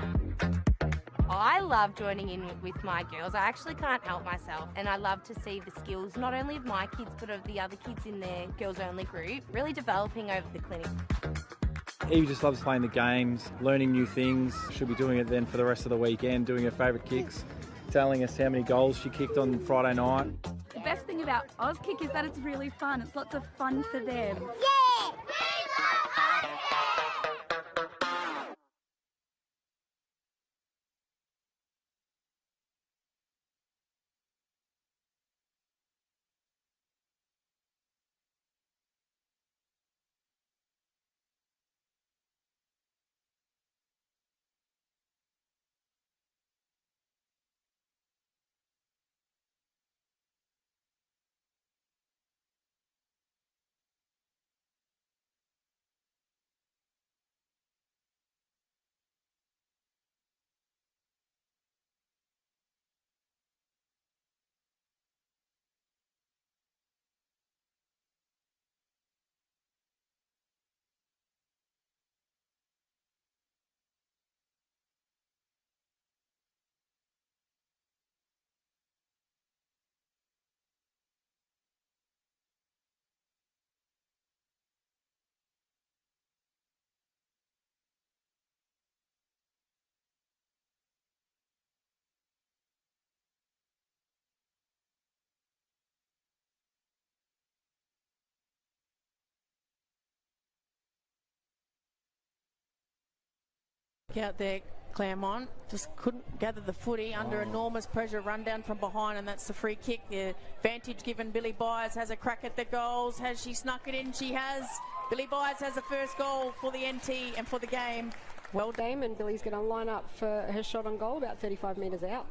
I love joining in with my girls. I actually can't help myself, and I love to see the skills not only of my kids but of the other kids in their girls-only group really developing over the clinic. Evie just loves playing the games, learning new things. She'll be doing it then for the rest of the weekend, doing her favourite kicks, telling us how many goals she kicked on Friday night. The best thing about Auskick is that it's really fun. It's lots of fun for them. Yeah! Out there, Claremont just couldn't gather the footy under enormous pressure, run down from behind, and that's the free kick. The advantage given. Billy Byers has a crack at the goals. Has she snuck it in? She has. Billy Byers has the first goal for the NT and for the game. Well done, and Billy's going to line up for her shot on goal about 35 metres out.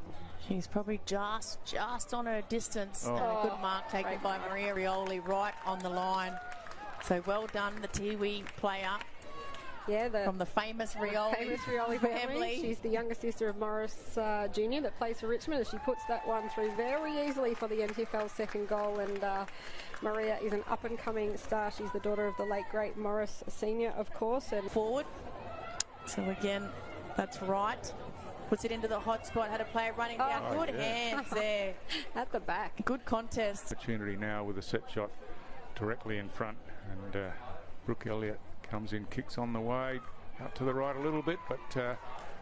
She's probably just on her distance. And a good mark taken by Maria Rioli right on the line. So well done, the Tiwi player. Yeah, from the famous Rioli family. She's the younger sister of Morris Jr. that plays for Richmond, and she puts that one through very easily for the NTFL second goal. And Maria is an up-and-coming star. She's the daughter of the late, great Morris Sr., of course. And forward. So again, that's right. Puts it into the hot spot. Had a player running down. Good hands there. At the back. Good contest. Opportunity now with a set shot directly in front. And Brooke Elliott comes in, kicks on the way, out to the right a little bit, but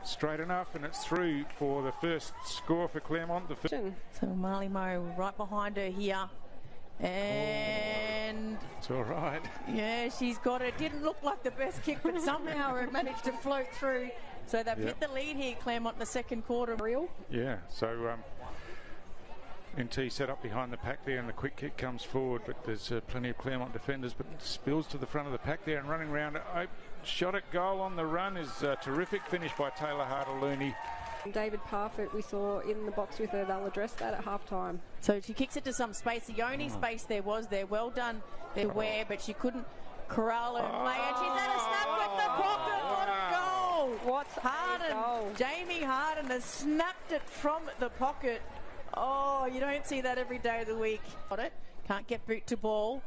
straight enough, and it's through for the first score for Claremont. So Marley Moe right behind her here. And it's all right. Yeah, she's got it. Didn't look like the best kick, but somehow it managed to float through. So they've hit the lead here, Claremont, in the second quarter. Yeah, so NT set up behind the pack there, and the quick kick comes forward, but there's plenty of Claremont defenders, but spills to the front of the pack there and running around. Shot at goal on the run is terrific finish by Taylor Harder-Looney. David Parfitt we saw in the box with her. They'll address that at half-time. So she kicks it to some space. The only space there was there. Well done there, Ware, but she couldn't corral her and play. And she's had a snap with the pocket. What a goal! What's Harden? Jamie Harden has snapped it from the pocket. Oh, you don't see that every day of the week. Got it. Can't get boot to ball.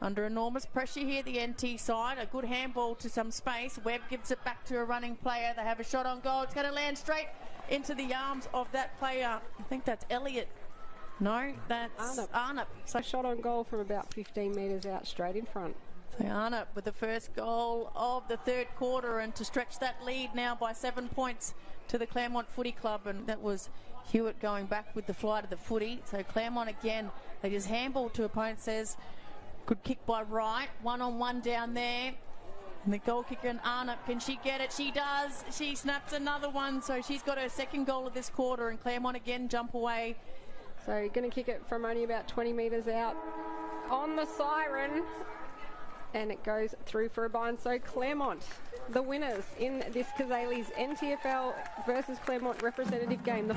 Under enormous pressure here, the NT side. A good handball to some space. Webb gives it back to a running player. They have a shot on goal. It's going to land straight into the arms of that player. I think that's Elliott. No, that's Arnott. So shot on goal from about 15 metres out, straight in front. So Arnott with the first goal of the third quarter, and to stretch that lead now by 7 points to the Claremont Footy Club. And that was Hewitt going back with the flight of the footy. So Claremont again, they just handball to opponent, says good kick by Wright, one-on-one down there. And the goal kicker and Arnott, can she get it? She does. She snaps another one, so she's got her second goal of this quarter, and Claremont again jump away. So you're going to kick it from only about 20 metres out on the siren, and it goes through for a bind. So Claremont, the winners in this Cazalys NTFL versus Claremont representative game.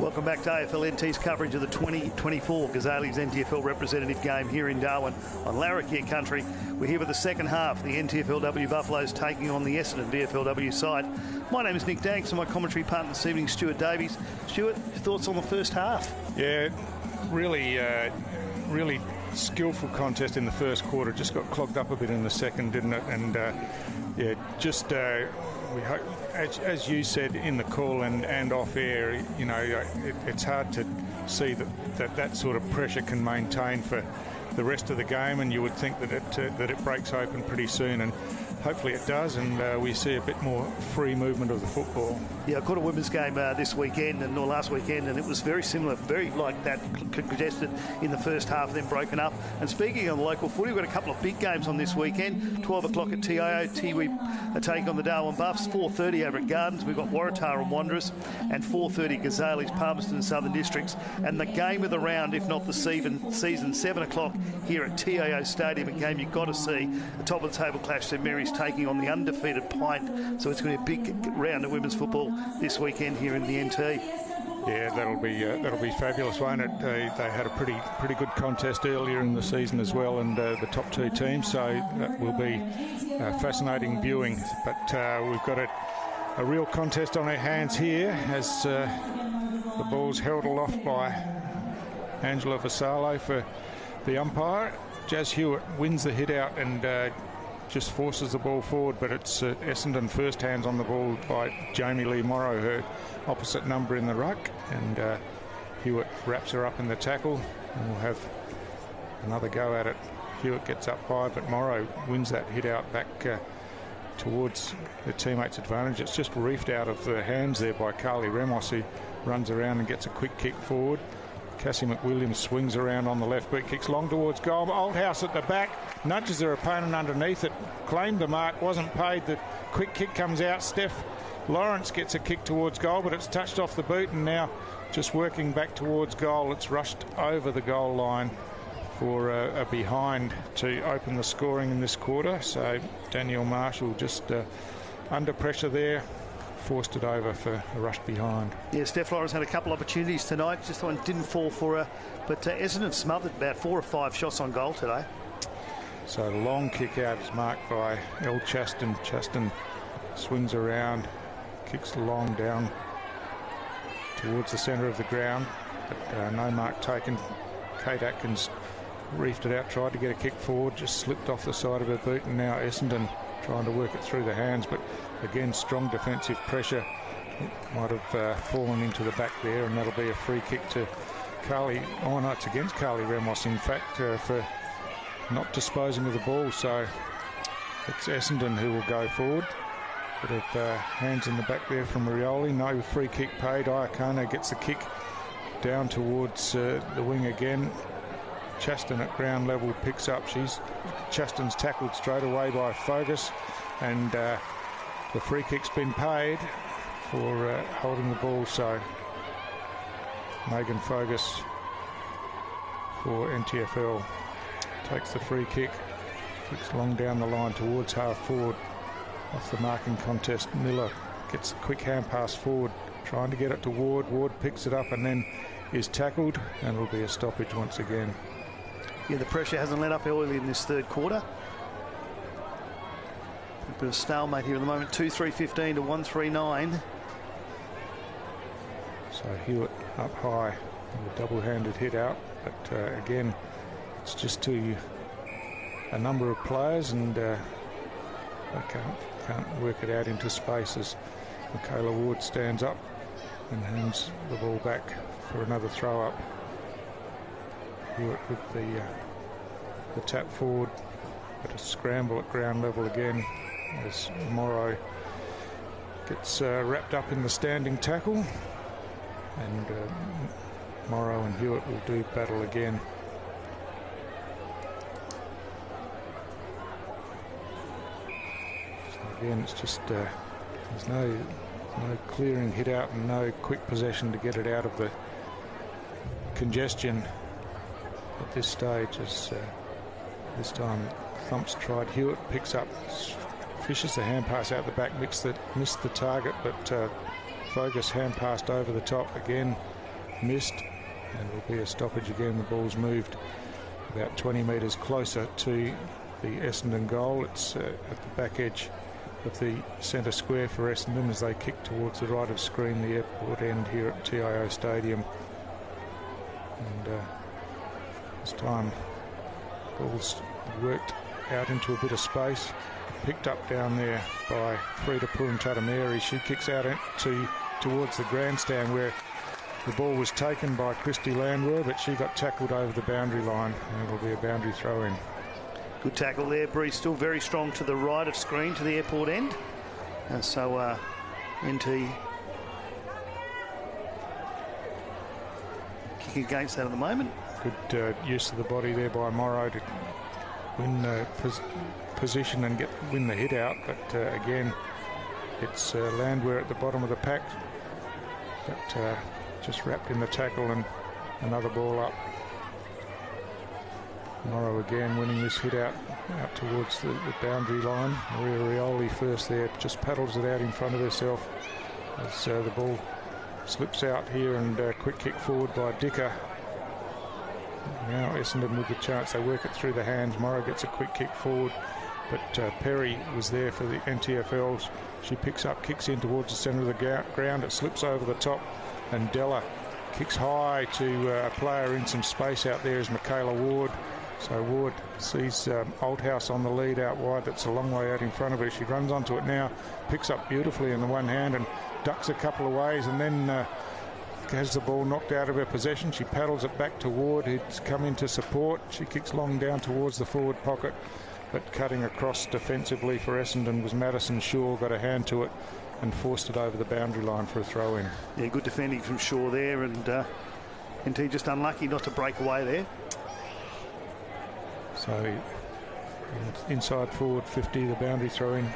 Welcome back to AFL-NT's coverage of the 2024 Cazalys NTFL representative game here in Darwin on Larrakia country. We're here with the second half, the NTFLW Buffaloes taking on the Essendon VFLW side. My name is Nick Danks and my commentary partner this evening, Stuart Davies. Stuart, your thoughts on the first half? Yeah, really skillful contest in the first quarter. Just got clogged up a bit in the second, didn't it? And we hope, as you said in the call and off air, you know, it's hard to see that sort of pressure can maintain for the rest of the game, and you would think that it breaks open pretty soon, and hopefully it does, and we see a bit more free movement of the football. Yeah, I caught a women's game this weekend or last weekend, and it was very similar, very like that, congested in the first half, then broken up. And speaking of the local footy, we've got a couple of big games on this weekend. 12 o'clock at TIO, Tiwi take on the Darwin Buffs. 4:30 over at Gardens, we've got Waratah and Wanderers, and 4:30 Cazalys, Palmerston and Southern Districts. And the game of the round, if not the season, 7 o'clock here at TIO Stadium, a game you've got to see. The top of the table clash, St Mary's taking on the undefeated Pint. So it's going to be a big round of women's football this weekend here in the NT. Yeah, that'll be fabulous, won't it? They had a pretty good contest earlier in the season as well, and the top two teams, so that will be fascinating viewing. But we've got a real contest on our hands here as the ball's held aloft by Angela Vassallo for the umpire. Jazz Hewitt wins the hit out and just forces the ball forward, but it's Essendon first hands on the ball by Jamie Lee Morrow, her opposite number in the ruck, and Hewitt wraps her up in the tackle, and we'll have another go at it. Hewitt gets up high, but Morrow wins that hit out back towards the teammates' advantage. It's just reefed out of the hands there by Carly Ramos, who runs around and gets a quick kick forward. Cassie McWilliams swings around on the left boot, kicks long towards goal. Oldhouse at the back, nudges her opponent underneath it, claimed the mark, wasn't paid. The quick kick comes out. Steph Lawrence gets a kick towards goal, but it's touched off the boot, and now just working back towards goal. It's rushed over the goal line for a behind to open the scoring in this quarter. So Danielle Marshall just under pressure there, forced it over for a rush behind. Yeah, Steph Lawrence had a couple opportunities tonight, just one didn't fall for her, but Essendon smothered about 4 or 5 shots on goal today. So the long kick out is marked by Elle Chaston. Chaston swings around, kicks long down towards the centre of the ground, but no mark taken. Kate Atkins reefed it out, tried to get a kick forward, just slipped off the side of her boot, and now Essendon trying to work it through the hands, but again strong defensive pressure. It might have fallen into the back there, and that'll be a free kick to Carly. Oh no, it's against Carly Ramos in fact, for not disposing of the ball. So it's Essendon who will go forward. Bit of hands in the back there from Rioli. No free kick paid. Iacona gets the kick down towards the wing again. Chaston at ground level picks up. Chaston's tackled straight away by Fogus, and the free kick's been paid for holding the ball. So Megan Fogus for NTFL takes the free kick, kicks long down the line towards half forward. Off the marking contest, Miller gets a quick hand pass forward, trying to get it to Ward. Ward picks it up and then is tackled, and it'll be a stoppage once again. Yeah, the pressure hasn't let up early in this third quarter. A bit of stalemate here at the moment. 2-3-15 to 1-3-9. So Hewitt up high with a double-handed hit out, but again, it's just to a number of players, and they can't work it out into spaces. Michaela Ward stands up and hands the ball back for another throw up. Hewitt with the tap forward, but a scramble at ground level again as Morrow gets wrapped up in the standing tackle, and Morrow and Hewitt will do battle again. So again, it's just there's no clearing hit out and no quick possession to get it out of the congestion at this stage. As this time Thumps tried. Hewitt picks up, fishes the hand pass out the back, missed the target, but Fogus hand passed over the top again. missed, and it will be a stoppage again. The ball's moved about 20 metres closer to the Essendon goal. It's at the back edge of the centre square for Essendon as they kick towards the right of screen, the airport end here at TIO Stadium. And this time, ball's worked out into a bit of space, picked up down there by Frida Purantatameri. She kicks out towards the grandstand where the ball was taken by Christy Landwehr, but she got tackled over the boundary line, and it'll be a boundary throw in. Good tackle there. Bree still very strong to the right of screen to the airport end. So NT kick against that at the moment. Good use of the body there by Morrow to win position and win the hit out, but again it's Landwehr at the bottom of the pack, but just wrapped in the tackle, and another ball up. Morrow again winning this hit out towards the boundary line. Maria Rioli first there, just paddles it out in front of herself as the ball slips out here, and quick kick forward by Dicker. Now Essendon with the chance, they work it through the hands. Morrow gets a quick kick forward, but Perry was there for the NTFLs. She picks up, kicks in towards the centre of the ground. It slips over the top, and Della kicks high to a player in some space out there is Michaela Ward. So Ward sees Oldhouse on the lead out wide. That's a long way out in front of her. She runs onto it now, picks up beautifully in the one hand and ducks a couple of ways, and then has the ball knocked out of her possession. She paddles it back to Ward, who's come in to support. She kicks long down towards the forward pocket, but cutting across defensively for Essendon was Madison Shaw, got a hand to it and forced it over the boundary line for a throw in. Yeah, good defending from Shaw there, and NT just unlucky not to break away there. So inside forward 50, the boundary throw in.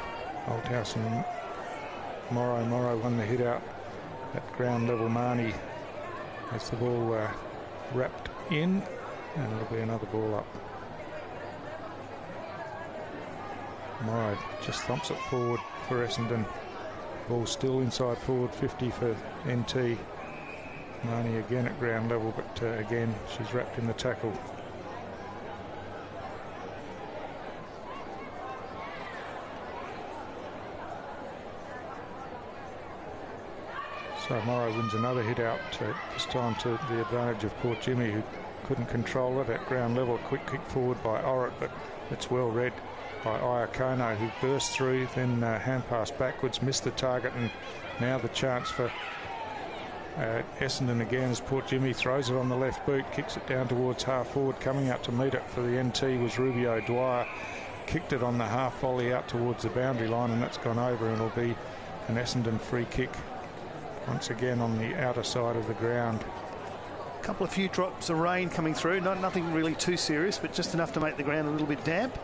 Oldhouse and Morrow won the hit out at ground level. Marnie has the ball wrapped in, and it'll be another ball up. Morrow just thumps it forward for Essendon. Ball still inside forward 50 for NT. Marnie again at ground level, but again she's wrapped in the tackle. So Morrow wins another hit out, this time to the advantage of Port Jimmy, who couldn't control it at ground level. A quick kick forward by Orrit, but it's well read by Iacono, who burst through, then hand pass backwards, missed the target, and now the chance for Essendon again as Port Jimmy throws it on the left boot, kicks it down towards half forward. Coming out to meet it for the NT was Rubio Dwyer. Kicked it on the half volley out towards the boundary line, and that's gone over, and it'll be an Essendon free kick once again on the outer side of the ground. A few drops of rain coming through, nothing really too serious, but just enough to make the ground a little bit damp.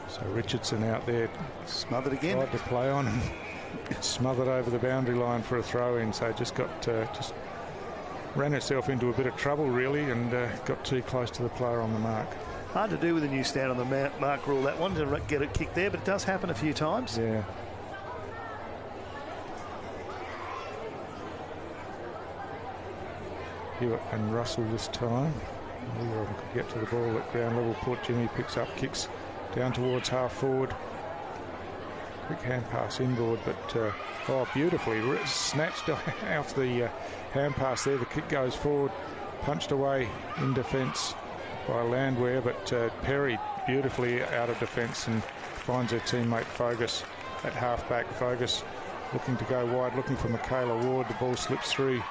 So Richardson out there smothered again, tried to play on and smothered over the boundary line for a throw in, so just ran herself into a bit of trouble really, and got too close to the player on the mark. Hard to do with a new stand on the mark rule, that one, to get it kicked there, but it does happen a few times. Yeah. Hewitt and Russell this time. Neither of them could get to the ball at ground level. Port Jimmy picks up, kicks down towards half forward. Quick hand pass inboard, but beautifully snatched off the hand pass there. The kick goes forward, punched away in defence by Landwehr, but Perry beautifully out of defence and finds her teammate Fogus at half back. Fogus looking to go wide, looking for Michaela Ward. The ball slips through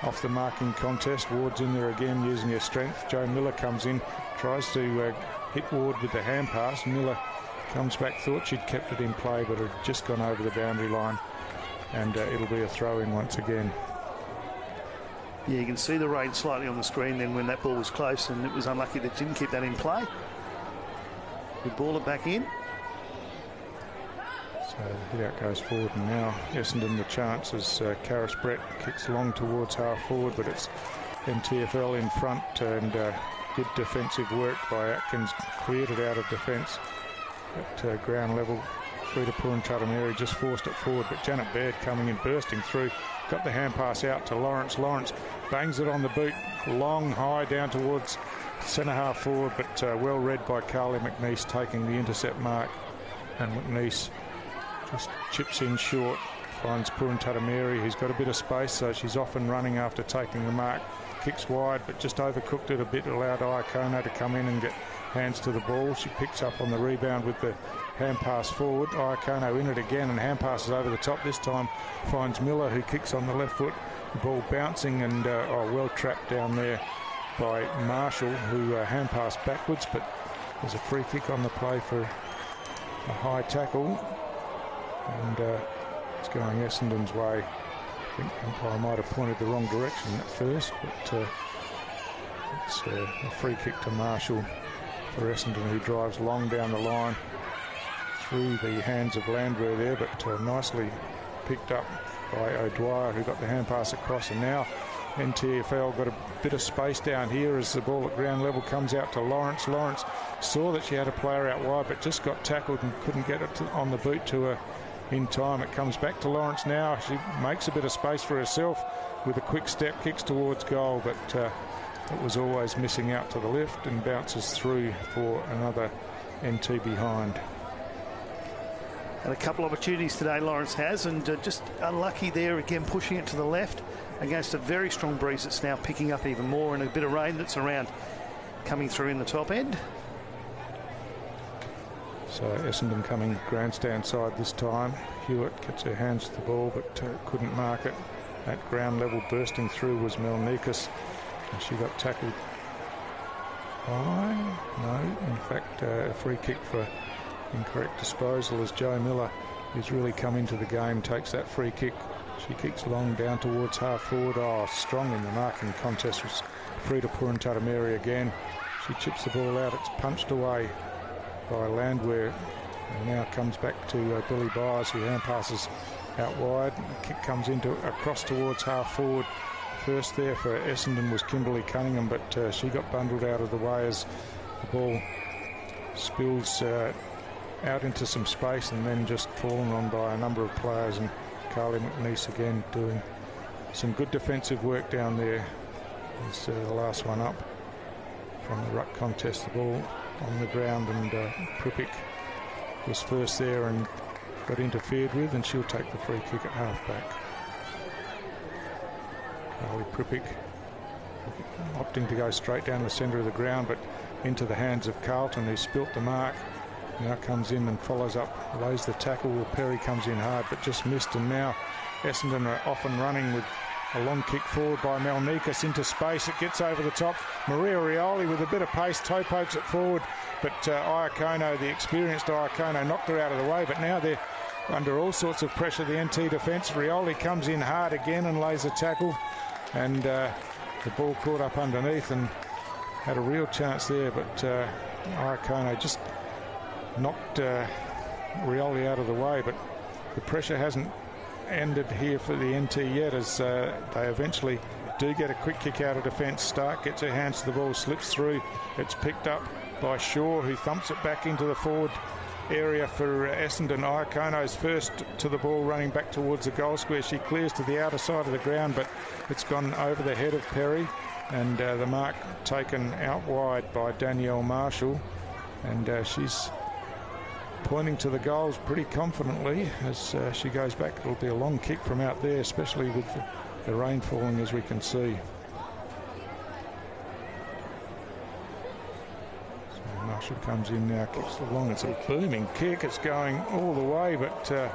off the marking contest. Ward's in there again using her strength. Joe Miller comes in, tries to hit Ward with the hand pass. Miller comes back, thought she'd kept it in play, but it had just gone over the boundary line, and it'll be a throw in once again. Yeah, you can see the rain slightly on the screen then when that ball was close, and it was unlucky that didn't keep that in play. We ball it back in. So the hit out goes forward, and now Essendon the chance as Karis Brett kicks long towards half forward, but it's NTFL in front, and good defensive work by Atkins, cleared it out of defence at ground level. Frida Purantatameri just forced it forward, but Janet Baird coming in, bursting through, got the hand pass out to Lawrence. Lawrence bangs it on the boot, long, high, down towards centre half forward, but well read by Carly McNeice taking the intercept mark. And McNeice just chips in short, finds Purantatameri, who's got a bit of space, so she's off and running after taking the mark. Kicks wide, but just overcooked it a bit, allowed Iakono to come in and get hands to the ball. She picks up on the rebound with the hand pass forward. Iakono in it again, and hand passes over the top. This time finds Miller, who kicks on the left foot. The ball bouncing and well trapped down there by Marshall, who hand passed backwards, but there's a free kick on the play for a high tackle, and it's going Essendon's way. I think the umpire might have pointed the wrong direction at first, but it's a free kick to Marshall for Essendon, who drives long down the line through the hands of Landwehr there, but nicely picked up by O'Dwyer, who got the hand pass across. And now NTFL got a bit of space down here as the ball at ground level comes out to Lawrence. Lawrence saw that she had a player out wide, but just got tackled and couldn't get it on the boot to her in time. It comes back to Lawrence now. She makes a bit of space for herself with a quick step, kicks towards goal, but it was always missing out to the left and bounces through for another NT behind. And a couple of opportunities today Lawrence has, and just unlucky there again, pushing it to the left against a very strong breeze that's now picking up even more, and a bit of rain that's around coming through in the top end. So Essendon coming grandstand side this time. Hewitt gets her hands to the ball, but couldn't mark it. At ground level, bursting through was Melnikas, and she got tackled by, no, in fact a free kick for incorrect disposal, as Joe Miller, who's really come into the game, takes that free kick. She kicks long down towards half forward. Oh, strong in the marking contest was Frida Purantatameri again. She chips the ball out. It's punched away by Landwehr, and now comes back to Billy Byers, who hand passes out wide. The kick comes across towards half forward. First there for Essendon was Kimberly Cunningham, but she got bundled out of the way as the ball spills out into some space and then just fallen on by a number of players, and Carly McNeice again doing some good defensive work down there. It's the last one up from the ruck contest. The ball on the ground, and Prippick was first there and got interfered with, and she'll take the free kick at half-back. Carly Prippick opting to go straight down the centre of the ground, but into the hands of Carlton, who spilt the mark. Now comes in and follows up, lays the tackle. Well, Perry comes in hard, but just missed, and now Essendon are off and running with a long kick forward by Melnikas into space. It gets over the top. Maria Rioli with a bit of pace, toe pokes it forward, but Iakono, the experienced Iakono, knocked her out of the way, but now they're under all sorts of pressure, the NT defence. Rioli comes in hard again and lays a tackle, and the ball caught up underneath and had a real chance there, but Iakono just knocked Rioli out of the way. But the pressure hasn't ended here for the NT yet, as they eventually do get a quick kick out of defence. Stark gets her hands to the ball, slips through. It's picked up by Shaw, who thumps it back into the forward area for Essendon. Iakono's first to the ball, running back towards the goal square. She clears to the outer side of the ground, but it's gone over the head of Perry, and the mark taken out wide by Danielle Marshall, and she's pointing to the goals pretty confidently as she goes back. It'll be a long kick from out there, especially with the rain falling, as we can see. So Marshall comes in now, kicks along. It's a booming kick. It's going all the way, but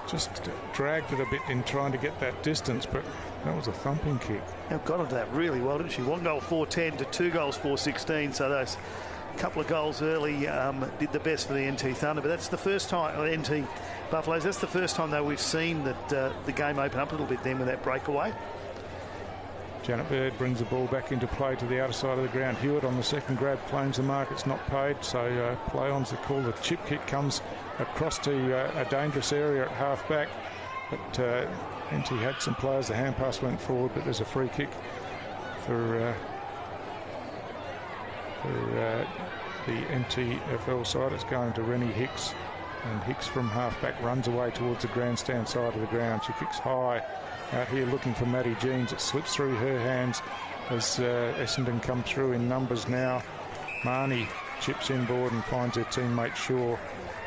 just dragged it a bit in trying to get that distance, but that was a thumping kick. Now got onto that really well, didn't she? 1 goal 4-10 to 2 goals 4-16, so those couple of goals early did the best for the NT Thunder, but that's the first time, or NT Buffaloes, that's the first time though we've seen that the game open up a little bit then with that breakaway. Janet Bird brings the ball back into play to the outer side of the ground. Hewitt on the second grab claims the mark. It's not paid, so play on's the call. The chip kick comes across to a dangerous area at half back, but NT had some players. The hand pass went forward, but there's a free kick for the NTFL side. It's going to Rennie Hicks, and Hicks from half-back runs away towards the grandstand side of the ground. She kicks high out here looking for Maddie Jeans. It slips through her hands as Essendon come through in numbers now. Marnie chips inboard and finds her teammate Shaw.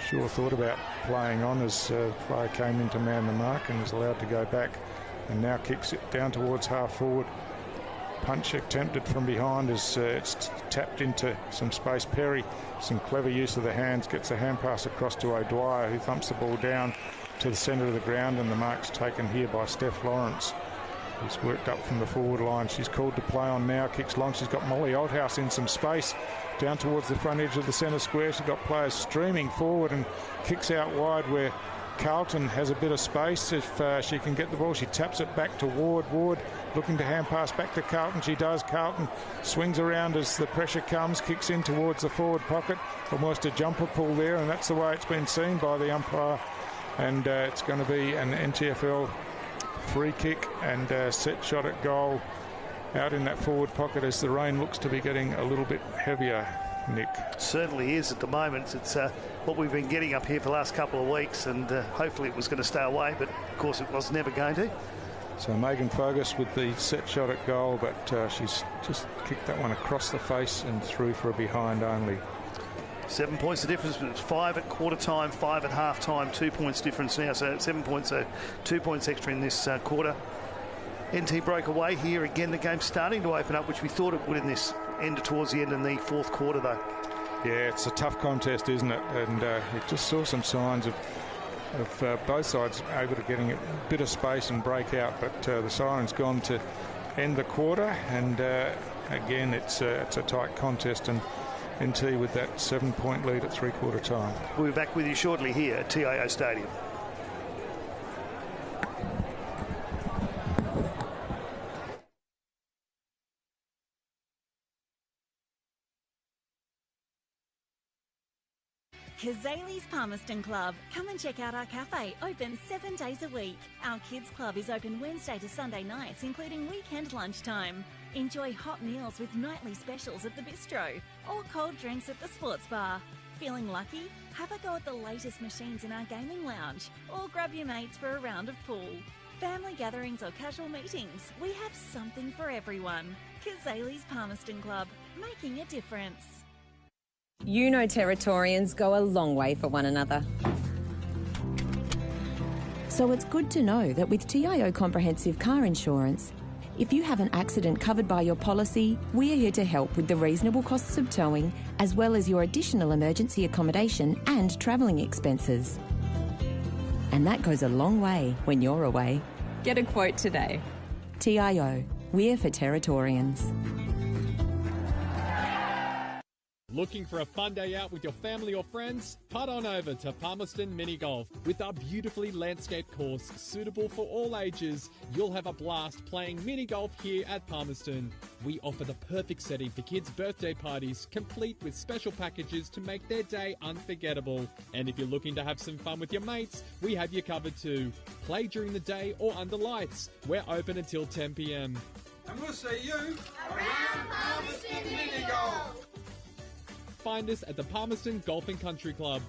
Shaw thought about playing on as the player came in to man the mark and is allowed to go back, and now kicks it down towards half forward. Punch attempted from behind as it's tapped into some space. Perry, some clever use of the hands, gets a hand pass across to O'Dwyer, who thumps the ball down to the centre of the ground, and the mark's taken here by Steph Lawrence, who's worked up from the forward line. She's called to play on now, kicks long. She's got Molly Oldhouse in some space down towards the front edge of the centre square. She's got players streaming forward and kicks out wide where Carlton has a bit of space. If she can get the ball, she taps it back to Ward. Ward looking to hand pass back to Carlton. She does. Carlton swings around as the pressure comes, kicks in towards the forward pocket. Almost a jumper pull there, and that's the way it's been seen by the umpire. And it's going to be an NTFL free kick and set shot at goal out in that forward pocket as the rain looks to be getting a little bit heavier, Nick. Certainly is at the moment. It's what we've been getting up here for the last couple of weeks, and hopefully it was going to stay away, but of course it was never going to. So Megan Fogus with the set shot at goal, but she's just kicked that one across the face and through for a behind only. 7 points the difference, but it's 5 at quarter time, 5 at half time, 2 points difference now, so 7 points, so 2 points extra in this quarter. NT broke away here again. The game's starting to open up, which we thought it would in this end towards the end in the fourth quarter, though. Yeah, it's a tough contest, isn't it? And we just saw some signs of both sides able to getting a bit of space and break out, but the siren's gone to end the quarter, and again it's a tight contest, and NT with that 7-point lead at three-quarter time. We'll be back with you shortly here at TIO Stadium. Cazalys Palmerston Club. Come and check out our cafe, open 7 days a week. Our kids club is open Wednesday to Sunday nights, including weekend lunchtime. Enjoy hot meals with nightly specials at the bistro or cold drinks at the sports bar. Feeling lucky? Have a go at the latest machines in our gaming lounge or grab your mates for a round of pool. Family gatherings or casual meetings, we have something for everyone. Cazalys Palmerston Club, making a difference. You know Territorians go a long way for one another. So it's good to know that with TIO Comprehensive Car Insurance, if you have an accident covered by your policy, we're here to help with the reasonable costs of towing, as well as your additional emergency accommodation and travelling expenses. And that goes a long way when you're away. Get a quote today. TIO, we're for Territorians. Looking for a fun day out with your family or friends? Putt on over to Palmerston Mini Golf. With our beautifully landscaped course suitable for all ages, you'll have a blast playing mini golf here at Palmerston. We offer the perfect setting for kids' birthday parties, complete with special packages to make their day unforgettable. And if you're looking to have some fun with your mates, we have you covered too. Play during the day or under lights. We're open until 10 p.m. And we'll see you around Palmerston Mini Golf. Find us at the Palmerston Golf and Country Club.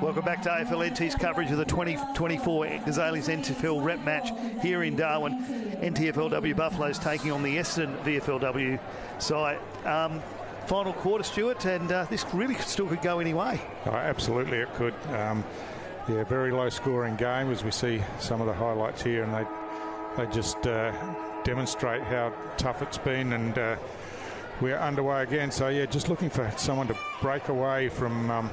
Welcome back to AFL NT's coverage of the 2024 Cazalys NTFL rep match here in Darwin. NTFLW Buffaloes taking on the Essendon VFLW side. Final quarter, Stuart, and this really still could go any way. Oh, absolutely it could. Yeah, very low scoring game as we see some of the highlights here, and they just demonstrate how tough it's been, and we're underway again. So yeah, just looking for someone to break away from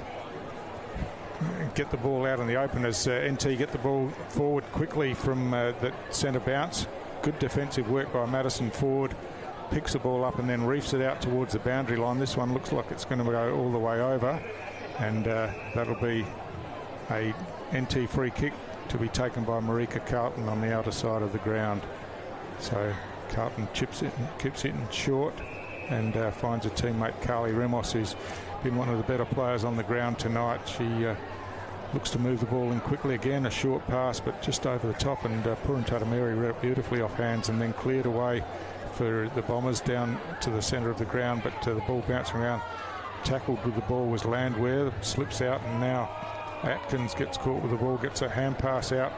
get the ball out in the open as NT get the ball forward quickly from the centre bounce. Good defensive work by Madison Ford. Picks the ball up and then reefs it out towards the boundary line. This one looks like it's going to go all the way over, and that'll be a NT free kick to be taken by Marika Carlton on the outer side of the ground. So Carlton chips it and keeps it in short, and finds a teammate, Carly Remos, who's been one of the better players on the ground tonight. She looks to move the ball in quickly again, a short pass but just over the top, and Purintatameri read it beautifully off hands and then cleared away for the Bombers down to the centre of the ground, but the ball bouncing around. Tackled with the ball was Landwehr, slips out, and now Atkins gets caught with the ball, gets a hand pass out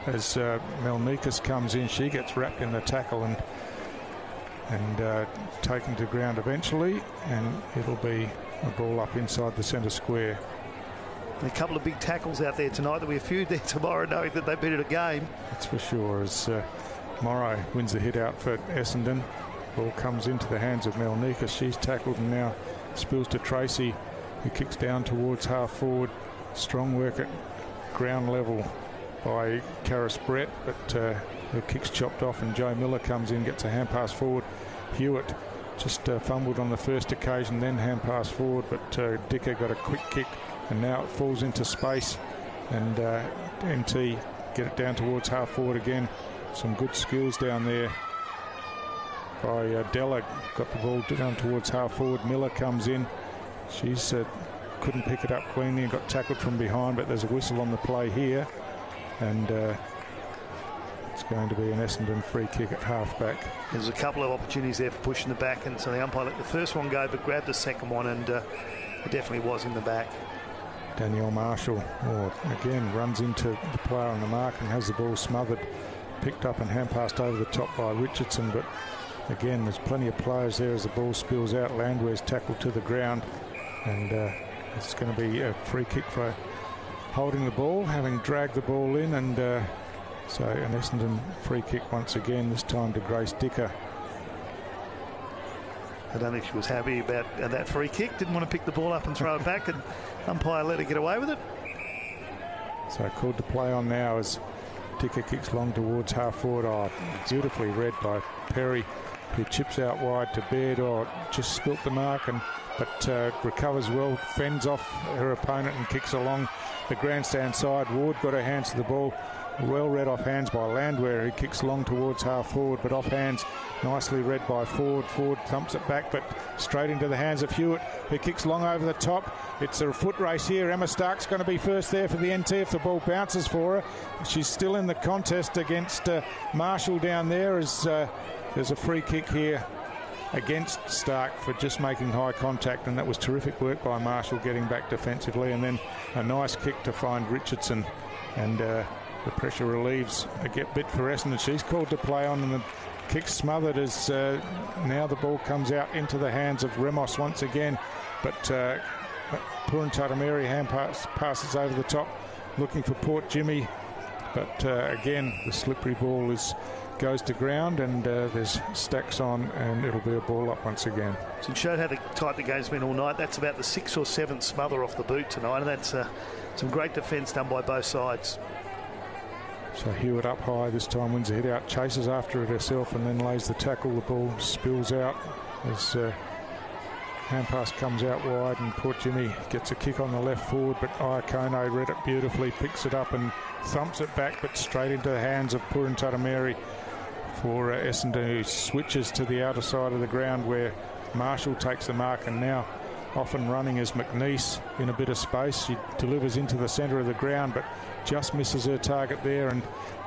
as Melnikas comes in. She gets wrapped in the tackle and taken to ground eventually, and it'll be a ball up inside the centre square. A couple of big tackles out there tonight. There'll be a few there tomorrow, knowing that they've been at a game. That's for sure, as Morrow wins the hit out for Essendon. Ball comes into the hands of Melnikas. She's tackled and now spills to Tracy, who kicks down towards half forward. Strong work at ground level by Karis Brett, but her kick's chopped off, and Joe Miller comes in, gets a hand pass forward. Hewitt just fumbled on the first occasion, then hand pass forward, but Dicker got a quick kick, and now it falls into space, and NT get it down towards half forward again. Some good skills down there by Della. Got the ball down towards half forward. Miller comes in. She's couldn't pick it up cleanly and got tackled from behind, but there's a whistle on the play here, and it's going to be an Essendon free kick at half-back. There's a couple of opportunities there for pushing the back, and so the umpire let the first one go but grabbed the second one, and it definitely was in the back. Danielle Marshall again runs into the player on the mark and has the ball smothered, picked up and hand passed over the top by Richardson, but again there's plenty of players there as the ball spills out. Landwehr's tackled to the ground, and it's going to be a free kick for holding the ball, having dragged the ball in, and so an Essendon free kick once again, this time to Grace Dicker. I don't think she was happy about that free kick. Didn't want to pick the ball up and throw it back, and umpire let her get away with it. So called to play on now as Dicker kicks long towards half forward. Oh, beautifully read by Perry, who chips out wide to Baird. Oh, just spilt the mark, but recovers well, fends off her opponent and kicks along the grandstand side. Ward got her hands to the ball. Well read off hands by Landwehr, who kicks long towards half forward, but off hands nicely read by Ford. Ford thumps it back, but straight into the hands of Hewitt, who kicks long over the top. It's a foot race here. Emma Stark's going to be first there for the NT if the ball bounces for her. She's still in the contest against Marshall down there, as there's a free kick here against Stark for just making high contact, and that was terrific work by Marshall getting back defensively, and then a nice kick to find Richardson, and the pressure relieves a bit for Essendon. She's called to play on, and the kick's smothered as now the ball comes out into the hands of Remos once again, but Purintatameri hand passes over the top looking for Port Jimmy, but again the slippery ball goes to ground, and there's stacks on, and it'll be a ball up once again. So it showed how tight the game's been all night. That's about the 6th or 7th smother off the boot tonight, and that's some great defence done by both sides. So Hewitt up high this time, wins a hit out, chases after it herself, and then lays the tackle. The ball spills out as hand pass comes out wide, and Port Jimmy gets a kick on the left forward, but Iakono read it beautifully, picks it up and thumps it back, but straight into the hands of Purintatameri for Essendon, who switches to the outer side of the ground where Marshall takes the mark, and now off and running is McNeese in a bit of space. She delivers into the centre of the ground, but just misses her target there, and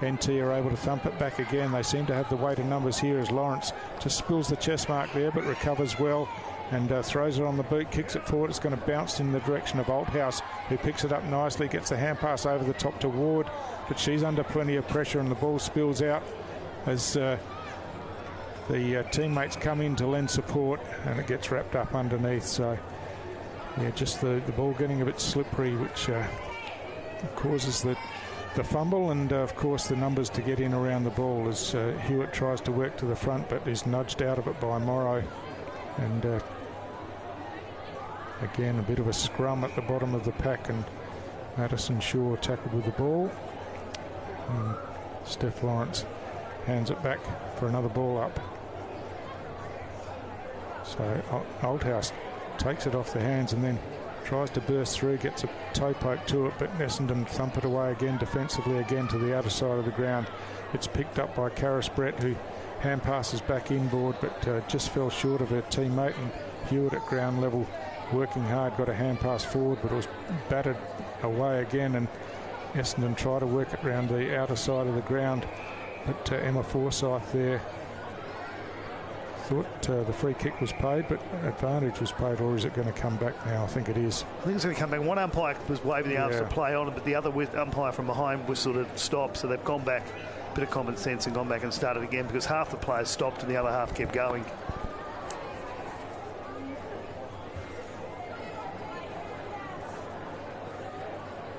NT are able to thump it back again. They seem to have the weight of numbers here as Lawrence just spills the chest mark there, but recovers well and throws it on the boot, kicks it forward. It's going to bounce in the direction of Althouse, who picks it up nicely, gets the hand pass over the top to Ward, but she's under plenty of pressure and the ball spills out as the teammates come in to lend support, and it gets wrapped up underneath. So yeah, just the ball getting a bit slippery, which causes the fumble, and of course the numbers to get in around the ball as Hewitt tries to work to the front but is nudged out of it by Morrow. And again, a bit of a scrum at the bottom of the pack, and Madison Shaw tackled with the ball. And Steph Lawrence hands it back for another ball up. So Althouse takes it off the hands and then tries to burst through, gets a toe poke to it, but Essendon thump it away again defensively, again to the outer side of the ground. It's picked up by Karis Brett, who hand passes back inboard, but just fell short of her teammate, and Hewitt at ground level working hard, got a hand pass forward, but it was battered away again, and Essendon try to work it around the outer side of the ground, but Emma Forsyth there thought the free kick was paid, but advantage was paid, or is it going to come back now? I think it is. I think it's going to come back. One umpire was waving the arms to play on it, but the other umpire from behind was sort of stopped, so they've gone back. Bit of common sense and gone back and started again, because half the players stopped and the other half kept going.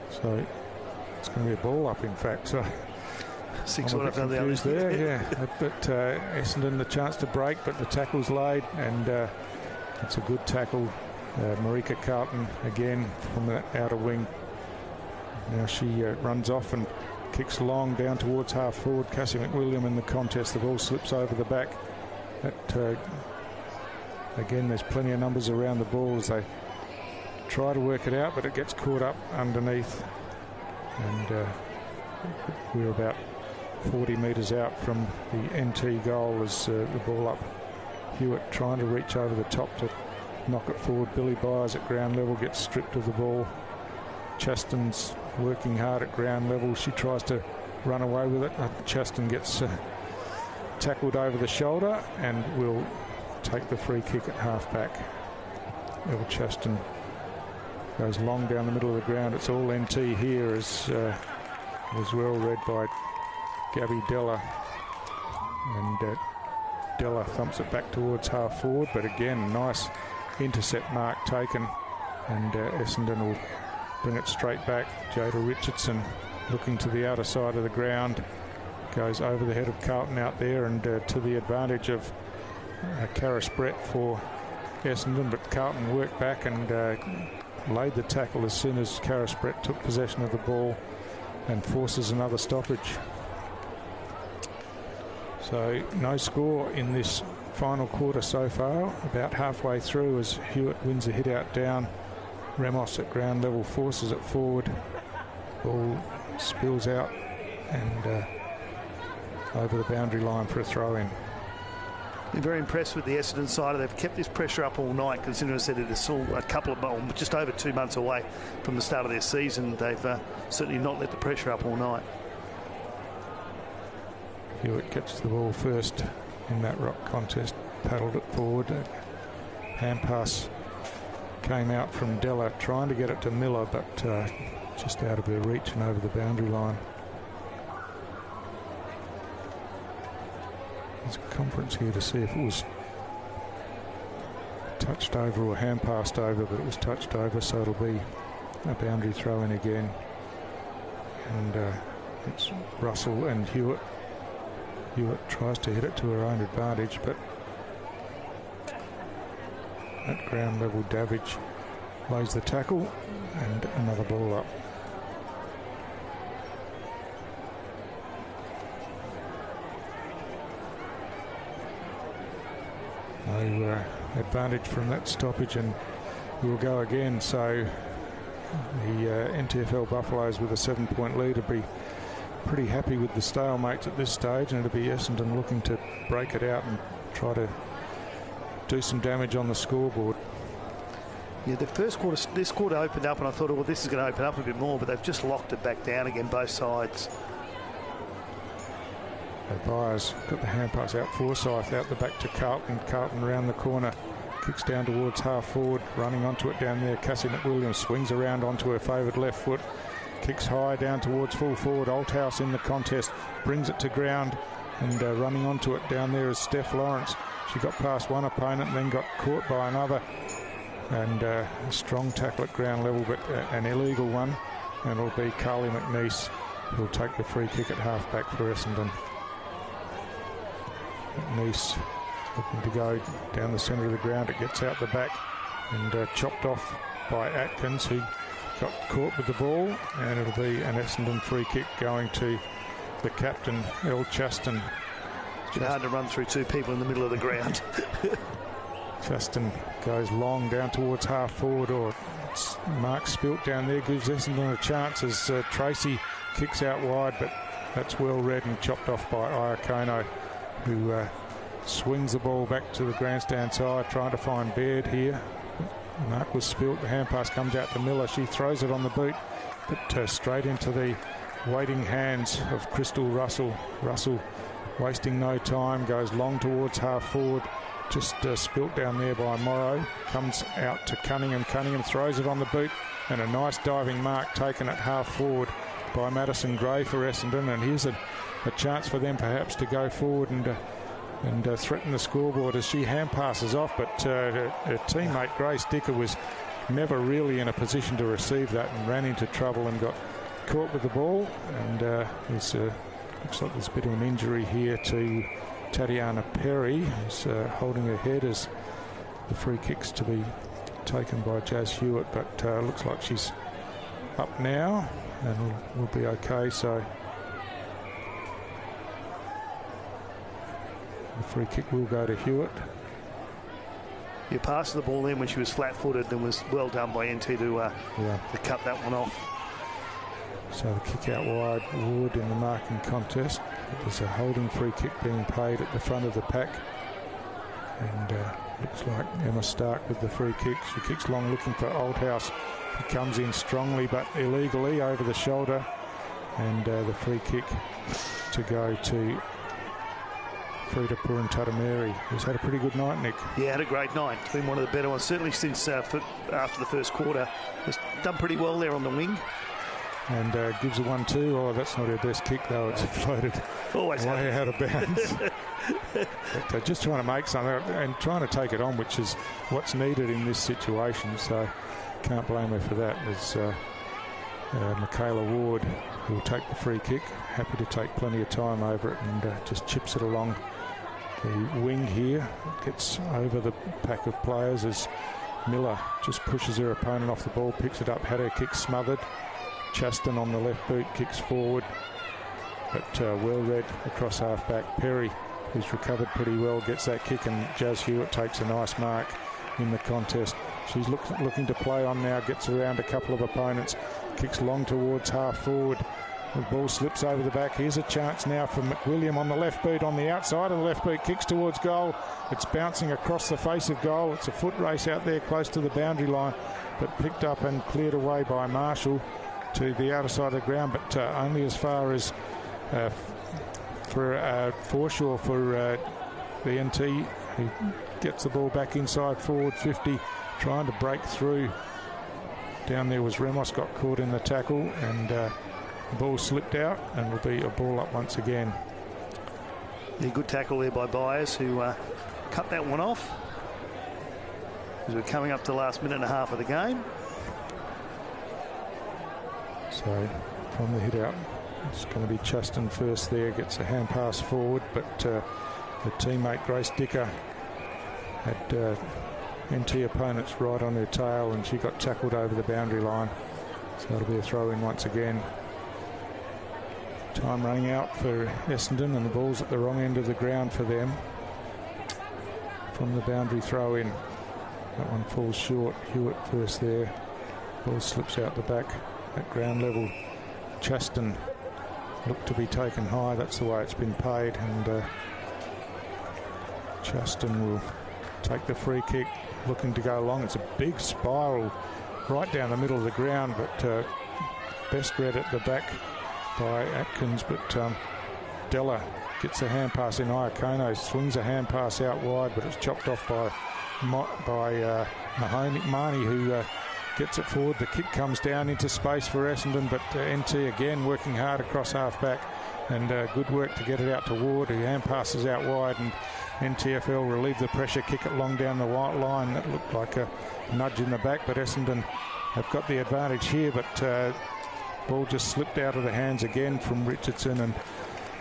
So it's going to be a ball up, in fact. So 6-1 on the other there, yeah. But Essendon the chance to break, but the tackle's laid, and it's a good tackle. Marika Carlton again from the outer wing. Now she runs off and kicks long down towards half forward. Cassie McWilliam in the contest. The ball slips over the back. Again, there's plenty of numbers around the ball as they try to work it out, but it gets caught up underneath. And we're about 40 metres out from the NT goal as the ball up. Hewitt trying to reach over the top to knock it forward. Billy Byers at ground level gets stripped of the ball. Chaston's working hard at ground level. She tries to run away with it. Chaston gets tackled over the shoulder and will take the free kick at half back. El Chaston goes long down the middle of the ground. It's all NT here, as was well read by Gabby Della. And Della thumps it back towards half forward, but again, nice intercept mark taken, and Essendon will bring it straight back. Jada Richardson looking to the outer side of the ground, goes over the head of Carlton out there, and to the advantage of Karis Brett for Essendon, but Carlton worked back and laid the tackle as soon as Karis Brett took possession of the ball and forces another stoppage. So no score in this final quarter so far, about halfway through, as Hewitt wins a hit out down. Ramos at ground level forces it forward. Ball spills out and over the boundary line for a throw-in. Been very impressed with the Essendon side. They've kept this pressure up all night, considering I said it's still a couple of, just over 2 months away from the start of their season. They've certainly not let the pressure up all night. Hewitt gets the ball first in that rock contest, paddled it forward. Hand pass came out from Della, trying to get it to Miller, but just out of her reach and over the boundary line. There's a conference here to see if it was touched over or hand passed over, but it was touched over, so it'll be a boundary throw in again. And it's Russell and Hewitt. Hewitt tries to hit it to her own advantage, but at ground level, Davidge lays the tackle, and another ball up. No advantage from that stoppage, and we'll go again. So the NTFL Buffaloes with a 7-point lead will be pretty happy with the stalemates at this stage, and it'll be Essendon looking to break it out and try to do some damage on the scoreboard. Yeah, the first quarter, this quarter opened up, and I thought, well, this is going to open up a bit more, but they've just locked it back down again, both sides. Byers got the hand pass out, Forsyth out the back to Carlton. Carlton round the corner, Kicks down towards half forward, running onto it down there. Cassie McWilliams swings around onto her favoured left foot. Kicks high down towards full forward. Althouse in the contest, brings it to ground, and running onto it down there is Steph Lawrence. She got past one opponent and then got caught by another. And a strong tackle at ground level, but an illegal one. And it'll be Carly McNeice who'll take the free kick at half-back for Essendon. McNeice looking to go down the centre of the ground. It gets out the back and chopped off by Atkins, who got caught with the ball, and it'll be an Essendon free kick going to the captain, Elle Chaston. It's hard to run through two people in the middle of the ground. Chaston goes long down towards half forward, or Mark Spilt down there gives Essendon a chance as Tracy kicks out wide, but that's well read and chopped off by Iacono, who swings the ball back to the grandstand side, trying to find Baird here. Mark was Spilt. The hand pass comes out to Miller. She throws it on the boot, but straight into the waiting hands of Crystal Russell. Russell wasting no time, goes long towards half forward. Just spilt down there by Morrow. Comes out to Cunningham. Cunningham throws it on the boot, and a nice diving mark taken at half forward by Madison Gray for Essendon. And here's a chance for them perhaps to go forward and threaten the scoreboard as she hand passes off, but her teammate Grace Dicker was never really in a position to receive that and ran into trouble and got caught with the ball. And looks like there's a bit of an injury here to Tatiana Perry, who's holding her head as the free kick's to be taken by Jazz Hewitt, but looks like she's up now and will be okay. So the free kick will go to Hewitt. You passed the ball in when she was flat-footed, and was well done by NT to cut that one off. So the kick out wide, Wood in the marking contest. There's a holding free kick being paid at the front of the pack. And looks like Emma Stark with the free kick. She kicks long looking for Althouse. He comes in strongly but illegally over the shoulder. And the free kick to go to Frida Purantatameri, who's had a pretty good night, Nick. Yeah, had a great night. It's been one of the better ones, certainly since after the first quarter. Has done pretty well there on the wing. And gives a 1-2. Oh, that's not her best kick, though. It's floated way out of bounds. But just trying to make something and trying to take it on, which is what's needed in this situation. So can't blame her for that. There's Michaela Ward, who will take the free kick. Happy to take plenty of time over it, and just chips it along the wing here. It gets over the pack of players as Miller just pushes her opponent off the ball, picks it up, had her kick smothered. Chaston on the left boot kicks forward, but well read across half back. Perry, who's recovered pretty well, gets that kick, and Jazz Hewitt takes a nice mark in the contest. She's looking to play on now, gets around a couple of opponents, kicks long towards half forward. The ball slips over the back. Here's a chance now for McWilliam on the left boot, on the outside of the left boot, kicks towards goal. It's bouncing across the face of goal. It's a foot race out there close to the boundary line, but picked up and cleared away by Marshall to the outer side of the ground, but only as far as for foreshore for the NT, who gets the ball back inside forward 50, trying to break through. Down there was Ramos, got caught in the tackle, and the ball slipped out, and will be a ball up once again. Yeah, good tackle there by Byers, who cut that one off as we're coming up to the last minute and a half of the game. So from the hit out, it's going to be Chaston first there, gets a hand pass forward, but her teammate Grace Dicker had NT opponents right on her tail, and she got tackled over the boundary line. So that'll be a throw in once again. Time running out for Essendon, and the ball's at the wrong end of the ground for them. From the boundary throw in, that one falls short. Hewitt first there. Ball slips out the back. At ground level, Chaston looked to be taken high. That's the way it's been paid, and Chaston will take the free kick, looking to go long. It's a big spiral right down the middle of the ground, but best read at the back by Atkins, but Della gets a hand pass in. Iakono swings a hand pass out wide, but it's chopped off by Mahoney, who gets it forward. The kick comes down into space for Essendon, but NT again working hard across half-back, and good work to get it out to Ward, who hand passes out wide, and NTFL relieve the pressure, kick it long down the white line. That looked like a nudge in the back, but Essendon have got the advantage here, but ball just slipped out of the hands again from Richardson, and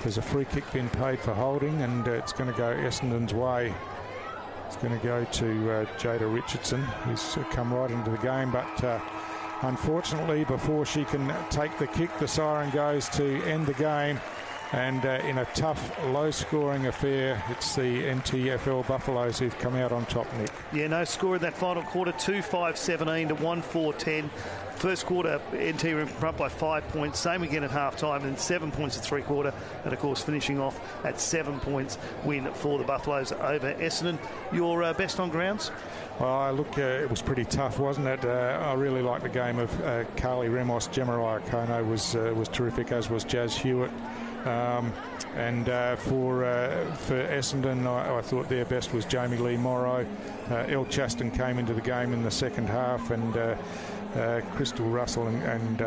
there's a free kick being paid for holding, and it's going to go Essendon's way. It's going to go to Jada Richardson, who's come right into the game, but unfortunately, before she can take the kick, the siren goes to end the game. And in a tough, low-scoring affair, it's the NTFL Buffaloes who've come out on top, Nick. Yeah, no score in that final quarter, 2-5-17 to 1-4-10. First quarter, NT were in front by 5 points. Same again at half-time, and 7 points at three-quarter. And, of course, finishing off at 7 points win for the Buffaloes over Essendon. Your best on grounds? Well, look, it was pretty tough, wasn't it? I really liked the game of Carly Ramos. Gemma Iakono was terrific, as was Jazz Hewitt. And for Essendon, I thought their best was Jamie Lee Morrow. Elle Chaston came into the game in the second half, and Crystal Russell and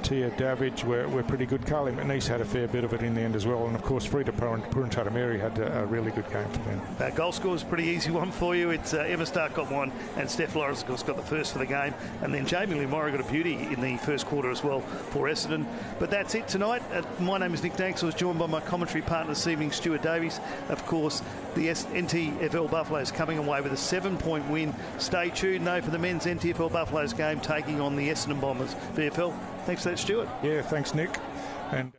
Tia Davidge were pretty good. Carly McNeese had a fair bit of it in the end as well, and of course Frida Purantatameri had a really good game for them. Goal score was a pretty easy one for you. It's Emma Stark got one, and Steph Lawrence got the first for the game, and then Jamie Lee Morrow got a beauty in the first quarter as well for Essendon. But that's it tonight. My name is Nick Danks. I was joined by my commentary partner this evening, Stuart Davies. Of course, the NTFL Buffaloes coming away with a 7-point win. Stay tuned, though, for the men's NTFL Buffaloes game taking on the Essendon Bombers VFL. Thanks for that, Stuart. Yeah, thanks, Nick. And